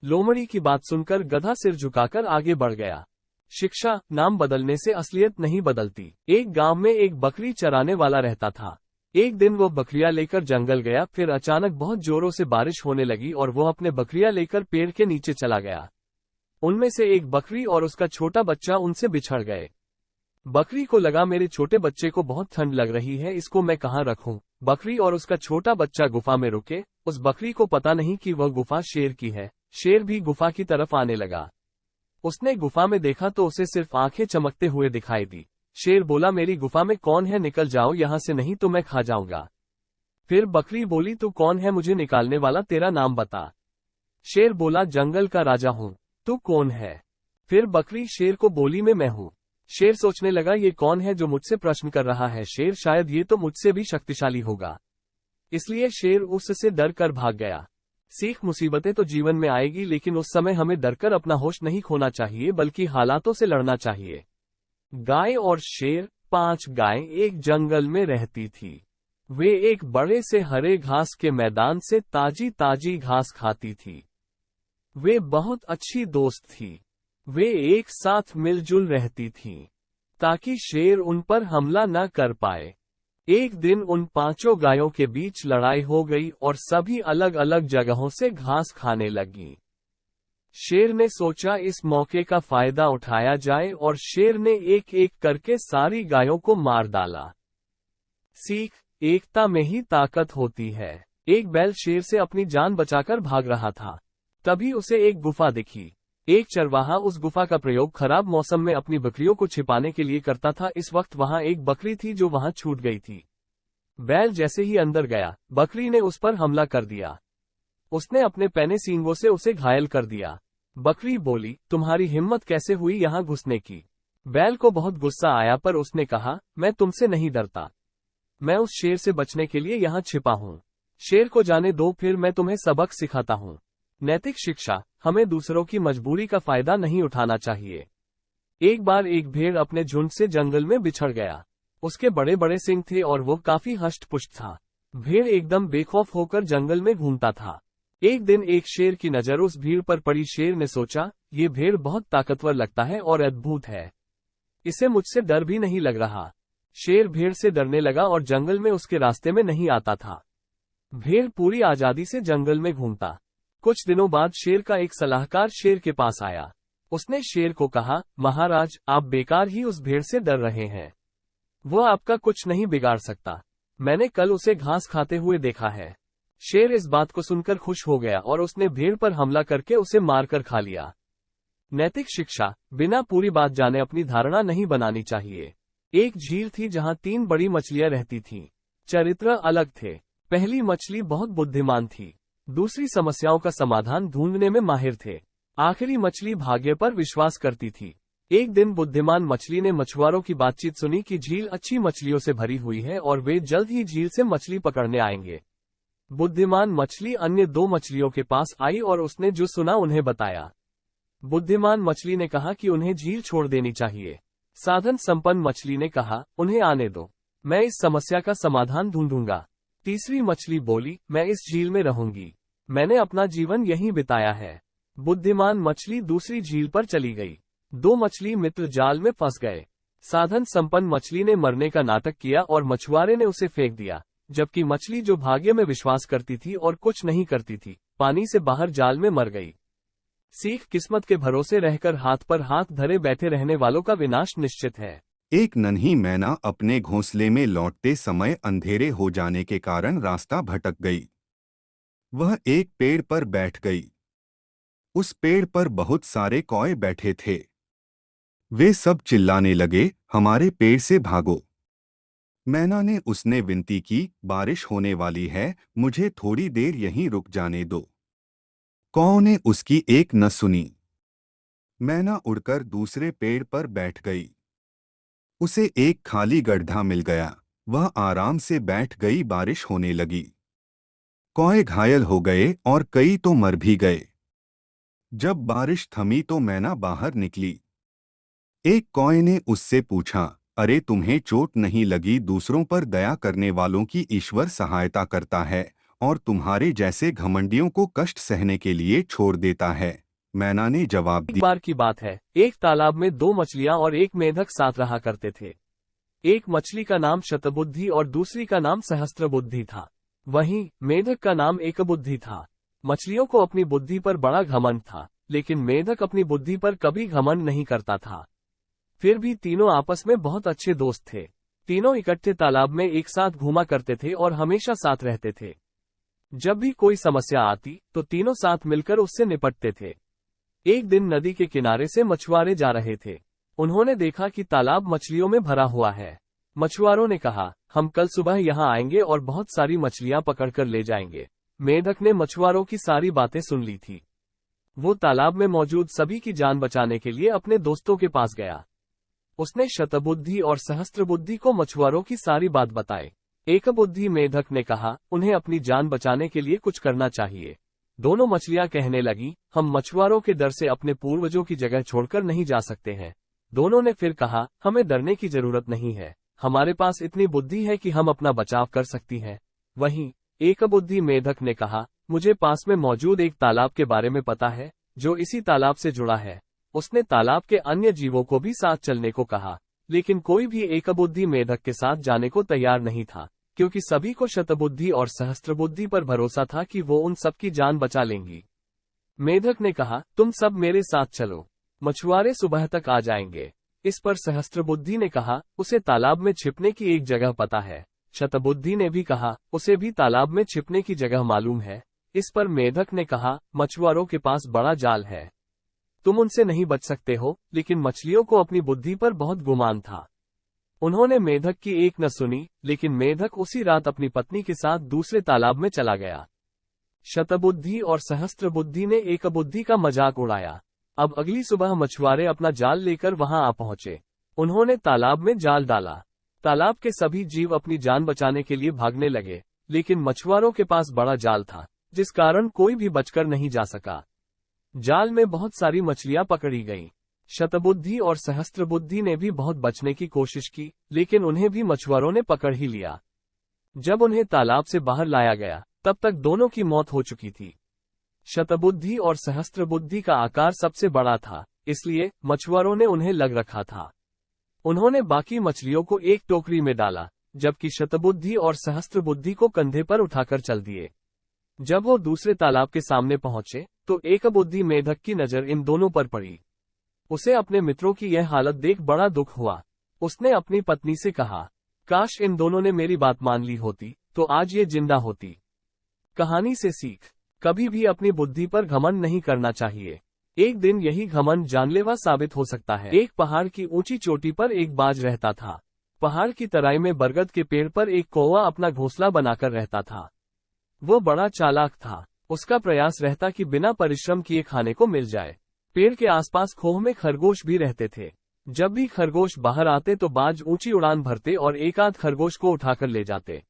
लोमड़ी की बात सुनकर गधा सिर झुकाकर आगे बढ़ गया। शिक्षा, नाम बदलने से असलियत नहीं बदलती। एक गांव में एक बकरी चराने वाला रहता था। एक दिन वो बकरियां लेकर जंगल गया, फिर अचानक बहुत जोरों से बारिश होने लगी और वो अपने बकरियां लेकर पेड़ के नीचे चला गया। उनमें से एक बकरी और उसका छोटा बच्चा उनसे बिछड़ गए। बकरी को लगा, मेरे छोटे बच्चे को बहुत ठंड लग रही है, इसको मैं कहाँ रखूं? बकरी और उसका छोटा बच्चा गुफा में रुके। उस बकरी को पता नहीं कि वह गुफा शेर की है। शेर भी गुफा की तरफ आने लगा। उसने गुफा में देखा तो उसे सिर्फ आंखें चमकते हुए दिखाई दी। शेर बोला, मेरी गुफा में कौन है? निकल जाओ यहाँ से, नहीं तो मैं खा जाऊंगा। फिर बकरी बोली, तू कौन है मुझे निकालने वाला? तेरा नाम बता। शेर बोला, जंगल का राजा हूँ। तू कौन है? फिर बकरी शेर को बोली, मैं हूँ। शेर सोचने लगा, ये कौन है जो मुझसे प्रश्न कर रहा है? शेर, शायद ये तो मुझसे भी शक्तिशाली होगा। इसलिए शेर उससे डर कर भाग गया। सीख, मुसीबतें तो जीवन में आएगी, लेकिन उस समय हमें डरकर अपना होश नहीं खोना चाहिए, बल्कि हालातों से लड़ना चाहिए। गाय और शेर। 5 गायें एक जंगल में रहती थी। वे एक बड़े से हरे घास के मैदान से ताजी ताजी घास खाती थी। वे बहुत अच्छी दोस्त थी। वे एक साथ मिलजुल रहती थीं, ताकि शेर उन पर हमला न कर पाए। एक दिन उन 5 गायों के बीच लड़ाई हो गई और सभी अलग अलग जगहों से घास खाने लगीं। शेर ने सोचा, इस मौके का फायदा उठाया जाए, और शेर ने एक एक करके सारी गायों को मार डाला। सीख, एकता में ही ताकत होती है। एक बैल शेर से अपनी जान बचाकर भाग रहा था। तभी उसे एक गुफा दिखी। एक चरवाहा उस गुफा का प्रयोग खराब मौसम में अपनी बकरियों को छिपाने के लिए करता था। इस वक्त वहां एक बकरी थी जो वहां छूट गई थी। बैल जैसे ही अंदर गया, बकरी ने उस पर हमला कर दिया। उसने अपने पैने सींगों से उसे घायल कर दिया। बकरी बोली, तुम्हारी हिम्मत कैसे हुई यहाँ घुसने की? बैल को बहुत गुस्सा आया, पर उसने कहा, मैं तुमसे नहीं डरता। मैं उस शेर से बचने के लिए यहाँ छिपा हूँ। शेर को जाने दो, फिर मैं तुम्हें सबक सिखाता हूँ। नैतिक शिक्षा, हमें दूसरों की मजबूरी का फायदा नहीं उठाना चाहिए। एक बार एक भेड़ अपने झुंड से जंगल में बिछड़ गया। उसके बड़े बड़े सींग थे और वो काफी हष्ट-पुष्ट था। भेड़ एकदम बेखौफ होकर जंगल में घूमता था। एक दिन एक शेर की नजर उस भीड़ पर पड़ी। शेर ने सोचा, ये भेड़ बहुत ताकतवर लगता है और अद्भुत है। इसे मुझसे डर भी नहीं लग रहा। शेर भेड़ से डरने लगा और जंगल में उसके रास्ते में नहीं आता था। भेड़ पूरी आजादी से जंगल में घूमता। कुछ दिनों बाद शेर का एक सलाहकार शेर के पास आया। उसने शेर को कहा, महाराज, आप बेकार ही उस भेड़ से डर रहे हैं। वो आपका कुछ नहीं बिगाड़ सकता। मैंने कल उसे घास खाते हुए देखा है। शेर इस बात को सुनकर खुश हो गया और उसने भेड़ पर हमला करके उसे मारकर खा लिया। नैतिक शिक्षा, बिना पूरी बात जाने अपनी धारणा नहीं बनानी चाहिए। एक झील थी जहां 3 बड़ी मछलियां रहती थीं। चरित्र अलग थे। पहली मछली बहुत बुद्धिमान थी। दूसरी समस्याओं का समाधान ढूंढने में माहिर थे। आखिरी मछली भाग्य पर विश्वास करती थी। एक दिन बुद्धिमान मछली ने मछुआरों की बातचीत सुनी कि झील अच्छी मछलियों से भरी हुई है और वे जल्द ही झील से मछली पकड़ने आएंगे। बुद्धिमान मछली अन्य 2 मछलियों के पास आई और उसने जो सुना उन्हें बताया। बुद्धिमान मछली ने कहा कि उन्हें झील छोड़ देनी चाहिए। साधन संपन्न मछली ने कहा, उन्हें आने दो, मैं इस समस्या का समाधान ढूंढूंगा। तीसरी मछली बोली, मैं इस झील में रहूंगी, मैंने अपना जीवन यहीं बिताया है। बुद्धिमान मछली दूसरी झील पर चली गई। 2 मछली मित्र जाल में फंस गए। साधन संपन्न मछली ने मरने का नाटक किया और मछुआरे ने उसे फेंक दिया, जबकि मछली जो भाग्य में विश्वास करती थी और कुछ नहीं करती थी, पानी से बाहर जाल में मर गई। सीख, किस्मत के भरोसे रहकर हाथ पर हाथ धरे बैठे रहने वालों का विनाश निश्चित है। एक नन्ही मैना अपने घोंसले में लौटते समय अंधेरे हो जाने के कारण रास्ता भटक गई। वह एक पेड़ पर बैठ गई। उस पेड़ पर बहुत सारे कौए बैठे थे। वे सब चिल्लाने लगे, हमारे पेड़ से भागो, मैना ने उसने विनती की, बारिश होने वाली है, मुझे थोड़ी देर यहीं रुक जाने दो। कौ ने उसकी एक न सुनी। मैना उड़कर दूसरे पेड़ पर बैठ गई। उसे एक खाली गड्ढा मिल गया। वह आराम से बैठ गई। बारिश होने लगी। कौए घायल हो गए और कई तो मर भी गए। जब बारिश थमी तो मैना बाहर निकली। एक कौए ने उससे पूछा, अरे तुम्हें चोट नहीं लगी? दूसरों पर दया करने वालों की ईश्वर सहायता करता है और तुम्हारे जैसे घमंडियों को कष्ट सहने के लिए छोड़ देता है। मैना ने जवाब एक दिया। बार की बात है, एक तालाब में दो मछलियां और एक मेढक साथ रहा करते थे। एक मछली का नाम शतबुद्धि और दूसरी का नाम सहस्त्रबुद्धि था। वहीं मेढक का नाम एकबुद्धि था। मछलियों को अपनी बुद्धि पर बड़ा घमंड था, लेकिन मेढक अपनी बुद्धि पर कभी घमंड नहीं करता था। फिर भी तीनों आपस में बहुत अच्छे दोस्त थे। तीनों इकट्ठे तालाब में एक साथ घूमा करते थे और हमेशा साथ रहते थे। जब भी कोई समस्या आती तो तीनों साथ मिलकर उससे निपटते थे। एक दिन नदी के किनारे से मछुआरे जा रहे थे। उन्होंने देखा कि तालाब मछलियों में भरा हुआ है। मछुआरों ने कहा, हम कल सुबह यहाँ आएंगे और बहुत सारी मछलियां पकड़कर ले जाएंगे। मेढक ने मछुआरों की सारी बातें सुन ली थी। वो तालाब में मौजूद सभी की जान बचाने के लिए अपने दोस्तों के पास गया। उसने शतबुद्धि और सहस्त्रबुद्धि को मछुआरों की सारी बात बताई। एकबुद्धि मेढक ने कहा, उन्हें अपनी जान बचाने के लिए कुछ करना चाहिए। दोनों मछलियां कहने लगी, हम मछुआरों के डर से अपने पूर्वजों की जगह छोड़कर नहीं जा सकते हैं। दोनों ने फिर कहा, हमें डरने की जरूरत नहीं है, हमारे पास इतनी बुद्धि है कि हम अपना बचाव कर सकती हैं। वहीं एकबुद्धि मेढक ने कहा, मुझे पास में मौजूद एक तालाब के बारे में पता है, जो इसी तालाब से जुड़ा है। उसने तालाब के अन्य जीवों को भी साथ चलने को कहा, लेकिन कोई भी एकबुद्धि मेढक के साथ जाने को तैयार नहीं था, क्योंकि सभी को शतबुद्धि और सहस्त्रबुद्धि पर भरोसा था कि वो उन सबकी जान बचा लेंगी। मेढक ने कहा, तुम सब मेरे साथ चलो, मछुआरे सुबह तक आ जाएंगे। इस पर सहस्त्रबुद्धि ने कहा, उसे तालाब में छिपने की एक जगह पता है। शतबुद्धि ने भी कहा, उसे भी तालाब में छिपने की जगह मालूम है। इस पर मेढक ने कहा, मछुआरों के पास बड़ा जाल है, तुम उनसे नहीं बच सकते हो। लेकिन मछलियों को अपनी बुद्धि पर बहुत गुमान था। उन्होंने मेढक की एक न सुनी, लेकिन मेढक उसी रात अपनी पत्नी के साथ दूसरे तालाब में चला गया। शतबुद्धि और सहस्त्रबुद्धि ने एकबुद्धि का मजाक उड़ाया। अब अगली सुबह मछुआरे अपना जाल लेकर वहां आ पहुंचे। उन्होंने तालाब में जाल डाला। तालाब के सभी जीव अपनी जान बचाने के लिए भागने लगे, लेकिन मछुआरों के पास बड़ा जाल था, जिस कारण कोई भी बचकर नहीं जा सका। जाल में बहुत सारी मछलियां पकड़ी गईं। शतबुद्धि और सहस्त्रबुद्धि ने भी बहुत बचने की कोशिश की, लेकिन उन्हें भी मछुआरों ने पकड़ ही लिया। जब उन्हें तालाब से बाहर लाया गया, तब तक दोनों की मौत हो चुकी थी। शतबुद्धि और सहस्त्रबुद्धि का आकार सबसे बड़ा था, इसलिए मछुआरों ने उन्हें लग रखा था। उन्होंने बाकी मछलियों को एक टोकरी में डाला, जबकि शतबुद्धि और सहस्त्रबुद्धि को कंधे पर उठाकर चल दिए। जब वो दूसरे तालाब के सामने पहुंचे, तो एकबुद्धि मेढक की नजर इन दोनों पर पड़ी। उसे अपने मित्रों की यह हालत देख बड़ा दुख हुआ। उसने अपनी पत्नी से कहा, काश इन दोनों ने मेरी बात मान ली होती, तो आज ये जिंदा होती। कहानी से सीख, कभी भी अपनी बुद्धि पर घमंड नहीं करना चाहिए। एक दिन यही घमंड जानलेवा साबित हो सकता है। एक पहाड़ की ऊंची चोटी पर एक बाज रहता था। पहाड़ की तराई में बरगद के पेड़ पर एक कौवा अपना घोंसला बनाकर रहता था। वो बड़ा चालाक था। उसका प्रयास रहता कि बिना परिश्रम किए खाने को मिल जाए। पेड़ के आसपास खोह में खरगोश भी रहते थे। जब भी खरगोश बाहर आते तो बाज ऊंची उड़ान भरते और एक आध खरगोश को उठाकर ले जाते।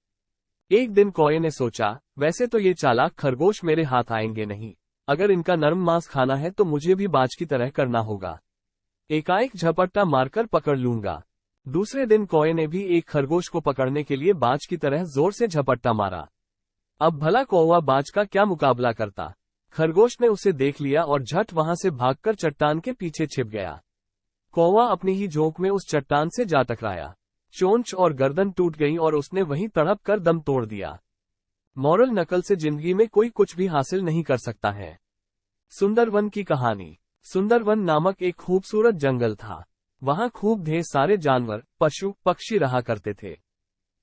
एक दिन कौए ने सोचा, वैसे तो ये चालाक खरगोश मेरे हाथ आएंगे नहीं, अगर इनका नरम मांस खाना है तो मुझे भी बाज की तरह करना होगा। एकाएक झपट्टा मारकर पकड़ लूंगा। दूसरे दिन कौए ने भी एक खरगोश को पकड़ने के लिए बाज की तरह जोर से झपट्टा मारा। अब भला कौवा बाज का क्या मुकाबला करता। खरगोश ने उसे देख लिया और झट वहां से भागकर चट्टान के पीछे छिप गया। कौवा अपनी ही झोंक में उस चट्टान से जा टकराया। चोंच और गर्दन टूट गई और उसने वहीं तड़प कर दम तोड़ दिया। मॉरल, नकल से जिंदगी में कोई कुछ भी हासिल नहीं कर सकता है। सुंदरवन की कहानी। सुंदरवन नामक एक खूबसूरत जंगल था। वहां खूब ढेर सारे जानवर, पशु पक्षी रहा करते थे।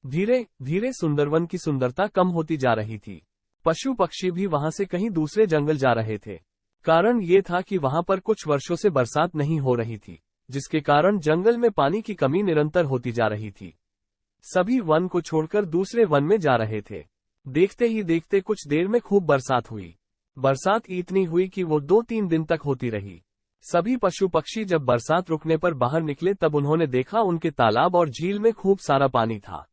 धीरे धीरे सुंदरवन की सुंदरता कम होती जा रही थी। पशु पक्षी भी वहां से कहीं दूसरे जंगल जा रहे थे। कारण ये था कि वहां पर कुछ वर्षों से बरसात नहीं हो रही थी, जिसके कारण जंगल में पानी की कमी निरंतर होती जा रही थी। सभी वन को छोड़कर दूसरे वन में जा रहे थे। देखते ही देखते कुछ देर में खूब बरसात हुई। बरसात इतनी हुई कि वो 2-3 दिन तक होती रही। सभी पशु पक्षी जब बरसात रुकने पर बाहर निकले तब उन्होंने देखा उनके तालाब और झील में खूब सारा पानी था।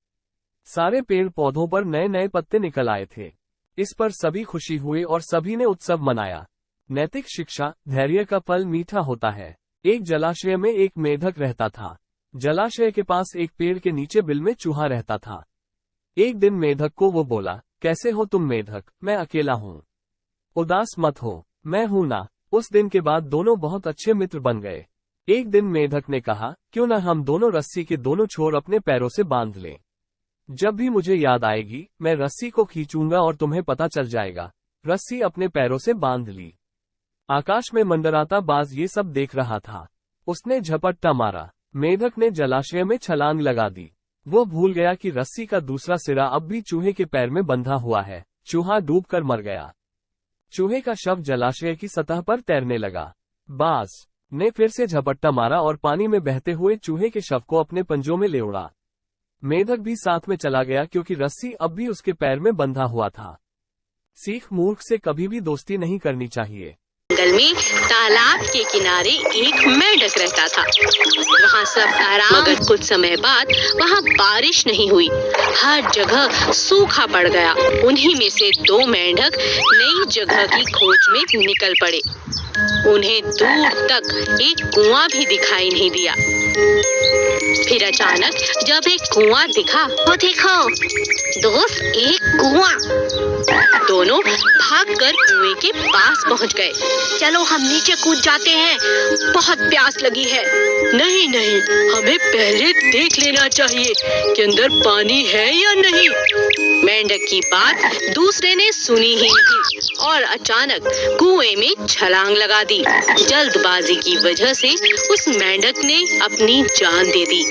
सारे पेड़ पौधों पर नए नए पत्ते निकल आए थे। इस पर सभी खुशी हुए और सभी ने उत्सव मनाया। नैतिक शिक्षा, धैर्य का फल मीठा होता है। एक जलाशय में एक मेढक रहता था। जलाशय के पास एक पेड़ के नीचे बिल में चूहा रहता था। एक दिन मेढक को वो बोला, कैसे हो तुम मेढक? मैं अकेला हूँ। उदास मत हो, मैं हूँ ना। उस दिन के बाद दोनों बहुत अच्छे मित्र बन गए। एक दिन मेढक ने कहा, क्यों न हम दोनों रस्सी के दोनों छोर अपने पैरों से बांध लें। जब भी मुझे याद आएगी मैं रस्सी को खींचूंगा और तुम्हें पता चल जाएगा। रस्सी अपने पैरों से बांध ली। आकाश में मंडराता बाज ये सब देख रहा था। उसने झपट्टा मारा। मेढक ने जलाशय में छलांग लगा दी। वो भूल गया कि रस्सी का दूसरा सिरा अब भी चूहे के पैर में बंधा हुआ है। चूहा डूबकर मर गया। चूहे का शव जलाशय की सतह पर तैरने लगा। बाज ने फिर से झपट्टा मारा और पानी में बहते हुए चूहे के शव को अपने पंजों में ले उड़ा। मेढक भी साथ में चला गया क्योंकि रस्सी अब भी उसके पैर में बंधा हुआ था। सीख, मूर्ख से कभी भी दोस्ती नहीं करनी चाहिए। जंगल में तालाब के किनारे एक मेंढक रहता था। वहाँ सब आराम, मगर कुछ समय बाद वहाँ बारिश नहीं हुई। हर जगह सूखा पड़ गया। उन्हीं में से 2 मेंढक नई जगह की खोज में निकल पड़े। उन्हें दूर तक एक कुआं भी दिखाई नहीं दिया। फिर अचानक जब एक कुआं दिखा, वो देखो दोस्त, एक कुआं। दोनों भागकर कुएं के पास पहुंच गए। चलो हम नीचे कूद जाते हैं, बहुत प्यास लगी है। नहीं नहीं, हमें पहले देख लेना चाहिए कि अंदर पानी है या नहीं। मेंढक की बात दूसरे ने सुनी ही नहीं और अचानक कुएं में छलांग लगा दी। जल्दबाजी की वजह से उस मेंढक ने अपनी जान दे दी।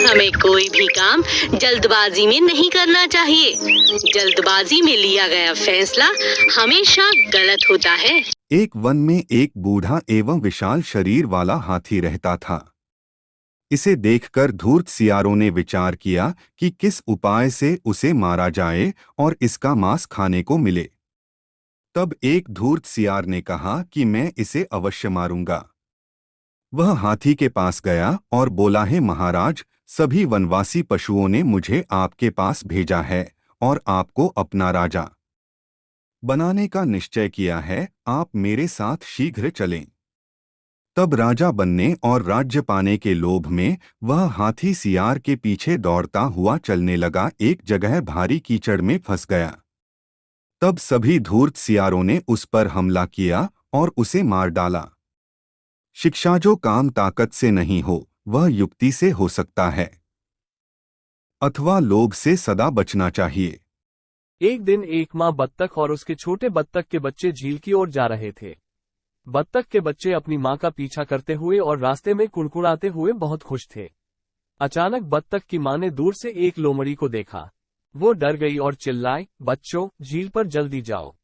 हमें कोई भी काम जल्दबाजी में नहीं करना चाहिए। जल्दबाजी में लिया गया फैसला हमेशा गलत होता है। एक वन में एक बूढ़ा एवं विशाल शरीर वाला हाथी रहता था। इसे देखकर धूर्त सियारों ने विचार किया कि किस उपाय से उसे मारा जाए और इसका मांस खाने को मिले। तब एक धूर्त सियार ने कहा कि मैं इसे अवश्य मारूंगा। वह हाथी के पास गया और बोला, है महाराज, सभी वनवासी पशुओं ने मुझे आपके पास भेजा है और आपको अपना राजा बनाने का निश्चय किया है। आप मेरे साथ शीघ्र चलें। तब राजा बनने और राज्य पाने के लोभ में वह हाथी सियार के पीछे दौड़ता हुआ चलने लगा। एक जगह भारी कीचड़ में फंस गया। तब सभी धूर्त सियारों ने उस पर हमला किया और उसे मार डाला। शिक्षा, जो काम ताकत से नहीं हो वह युक्ति से हो सकता है, अथवा लोभ से सदा बचना चाहिए। एक दिन एक माँ बत्तख और उसके छोटे बत्तख के बच्चे झील की ओर जा रहे थे। बत्तख के बच्चे अपनी माँ का पीछा करते हुए और रास्ते में कुड़कुड़ाते हुए बहुत खुश थे। अचानक बत्तख की माँ ने दूर से एक लोमड़ी को देखा। वो डर गई और चिल्लाई, बच्चों, झील पर जल्दी जाओ,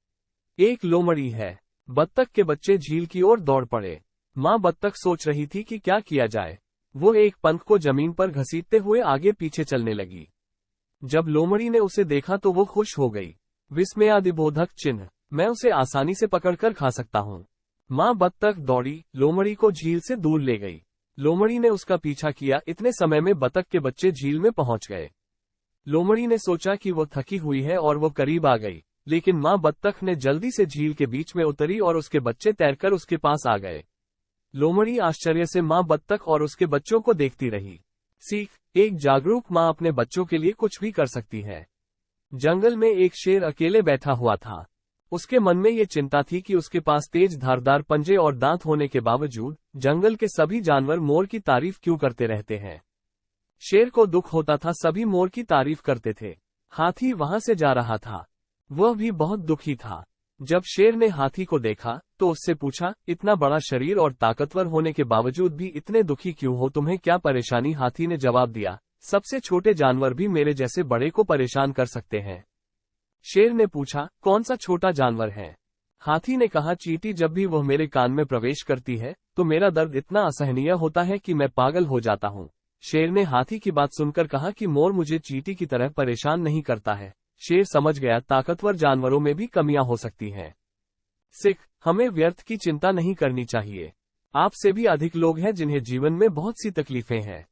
एक लोमड़ी है। बत्तख के बच्चे झील की ओर दौड़ पड़े। माँ बत्तख सोच रही थी कि क्या किया जाए। वो एक पंख को जमीन पर घसीटते हुए आगे पीछे चलने लगी। जब लोमड़ी ने उसे देखा तो वो खुश हो गई। विस्मयादिबोधक चिन्ह, मैं उसे आसानी से पकड़कर खा सकता हूँ। माँ बत्तख दौड़ी, लोमड़ी को झील से दूर ले गई। लोमड़ी ने उसका पीछा किया। इतने समय में बत्तख के बच्चे झील में पहुंच गए। लोमड़ी ने सोचा कि वो थकी हुई है और वो करीब आ गई, लेकिन माँ बत्तख ने जल्दी से झील के बीच में उतरी और उसके बच्चे तैरकर उसके पास आ गए। लोमड़ी आश्चर्य से माँ बत्तख और उसके बच्चों को देखती रही। सीख, एक जागरूक माँ अपने बच्चों के लिए कुछ भी कर सकती है। जंगल में एक शेर अकेले बैठा हुआ था। उसके मन में ये चिंता थी कि उसके पास तेज धारदार पंजे और दांत होने के बावजूद जंगल के सभी जानवर मोर की तारीफ क्यों करते रहते हैं। शेर को दुख होता था, सभी मोर की तारीफ करते थे। हाथी वहां से जा रहा था, वह भी बहुत दुखी था। जब शेर ने हाथी को देखा तो उससे पूछा, इतना बड़ा शरीर और ताकतवर होने के बावजूद भी इतने दुखी क्यों हो, तुम्हें क्या परेशानी? हाथी ने जवाब दिया, सबसे छोटे जानवर भी मेरे जैसे बड़े को परेशान कर सकते हैं। शेर ने पूछा, कौन सा छोटा जानवर है? हाथी ने कहा, चींटी। जब भी वह मेरे कान में प्रवेश करती है तो मेरा दर्द इतना असहनीय होता है कि मैं पागल हो जाता हूँ। शेर ने हाथी की बात सुनकर कहा कि मोर मुझे चींटी की तरह परेशान नहीं करता है। शेर समझ गया ताकतवर जानवरों में भी कमियां हो सकती हैं। सिख, हमें व्यर्थ की चिंता नहीं करनी चाहिए। आपसे भी अधिक लोग हैं जिन्हें जीवन में बहुत सी तकलीफें हैं।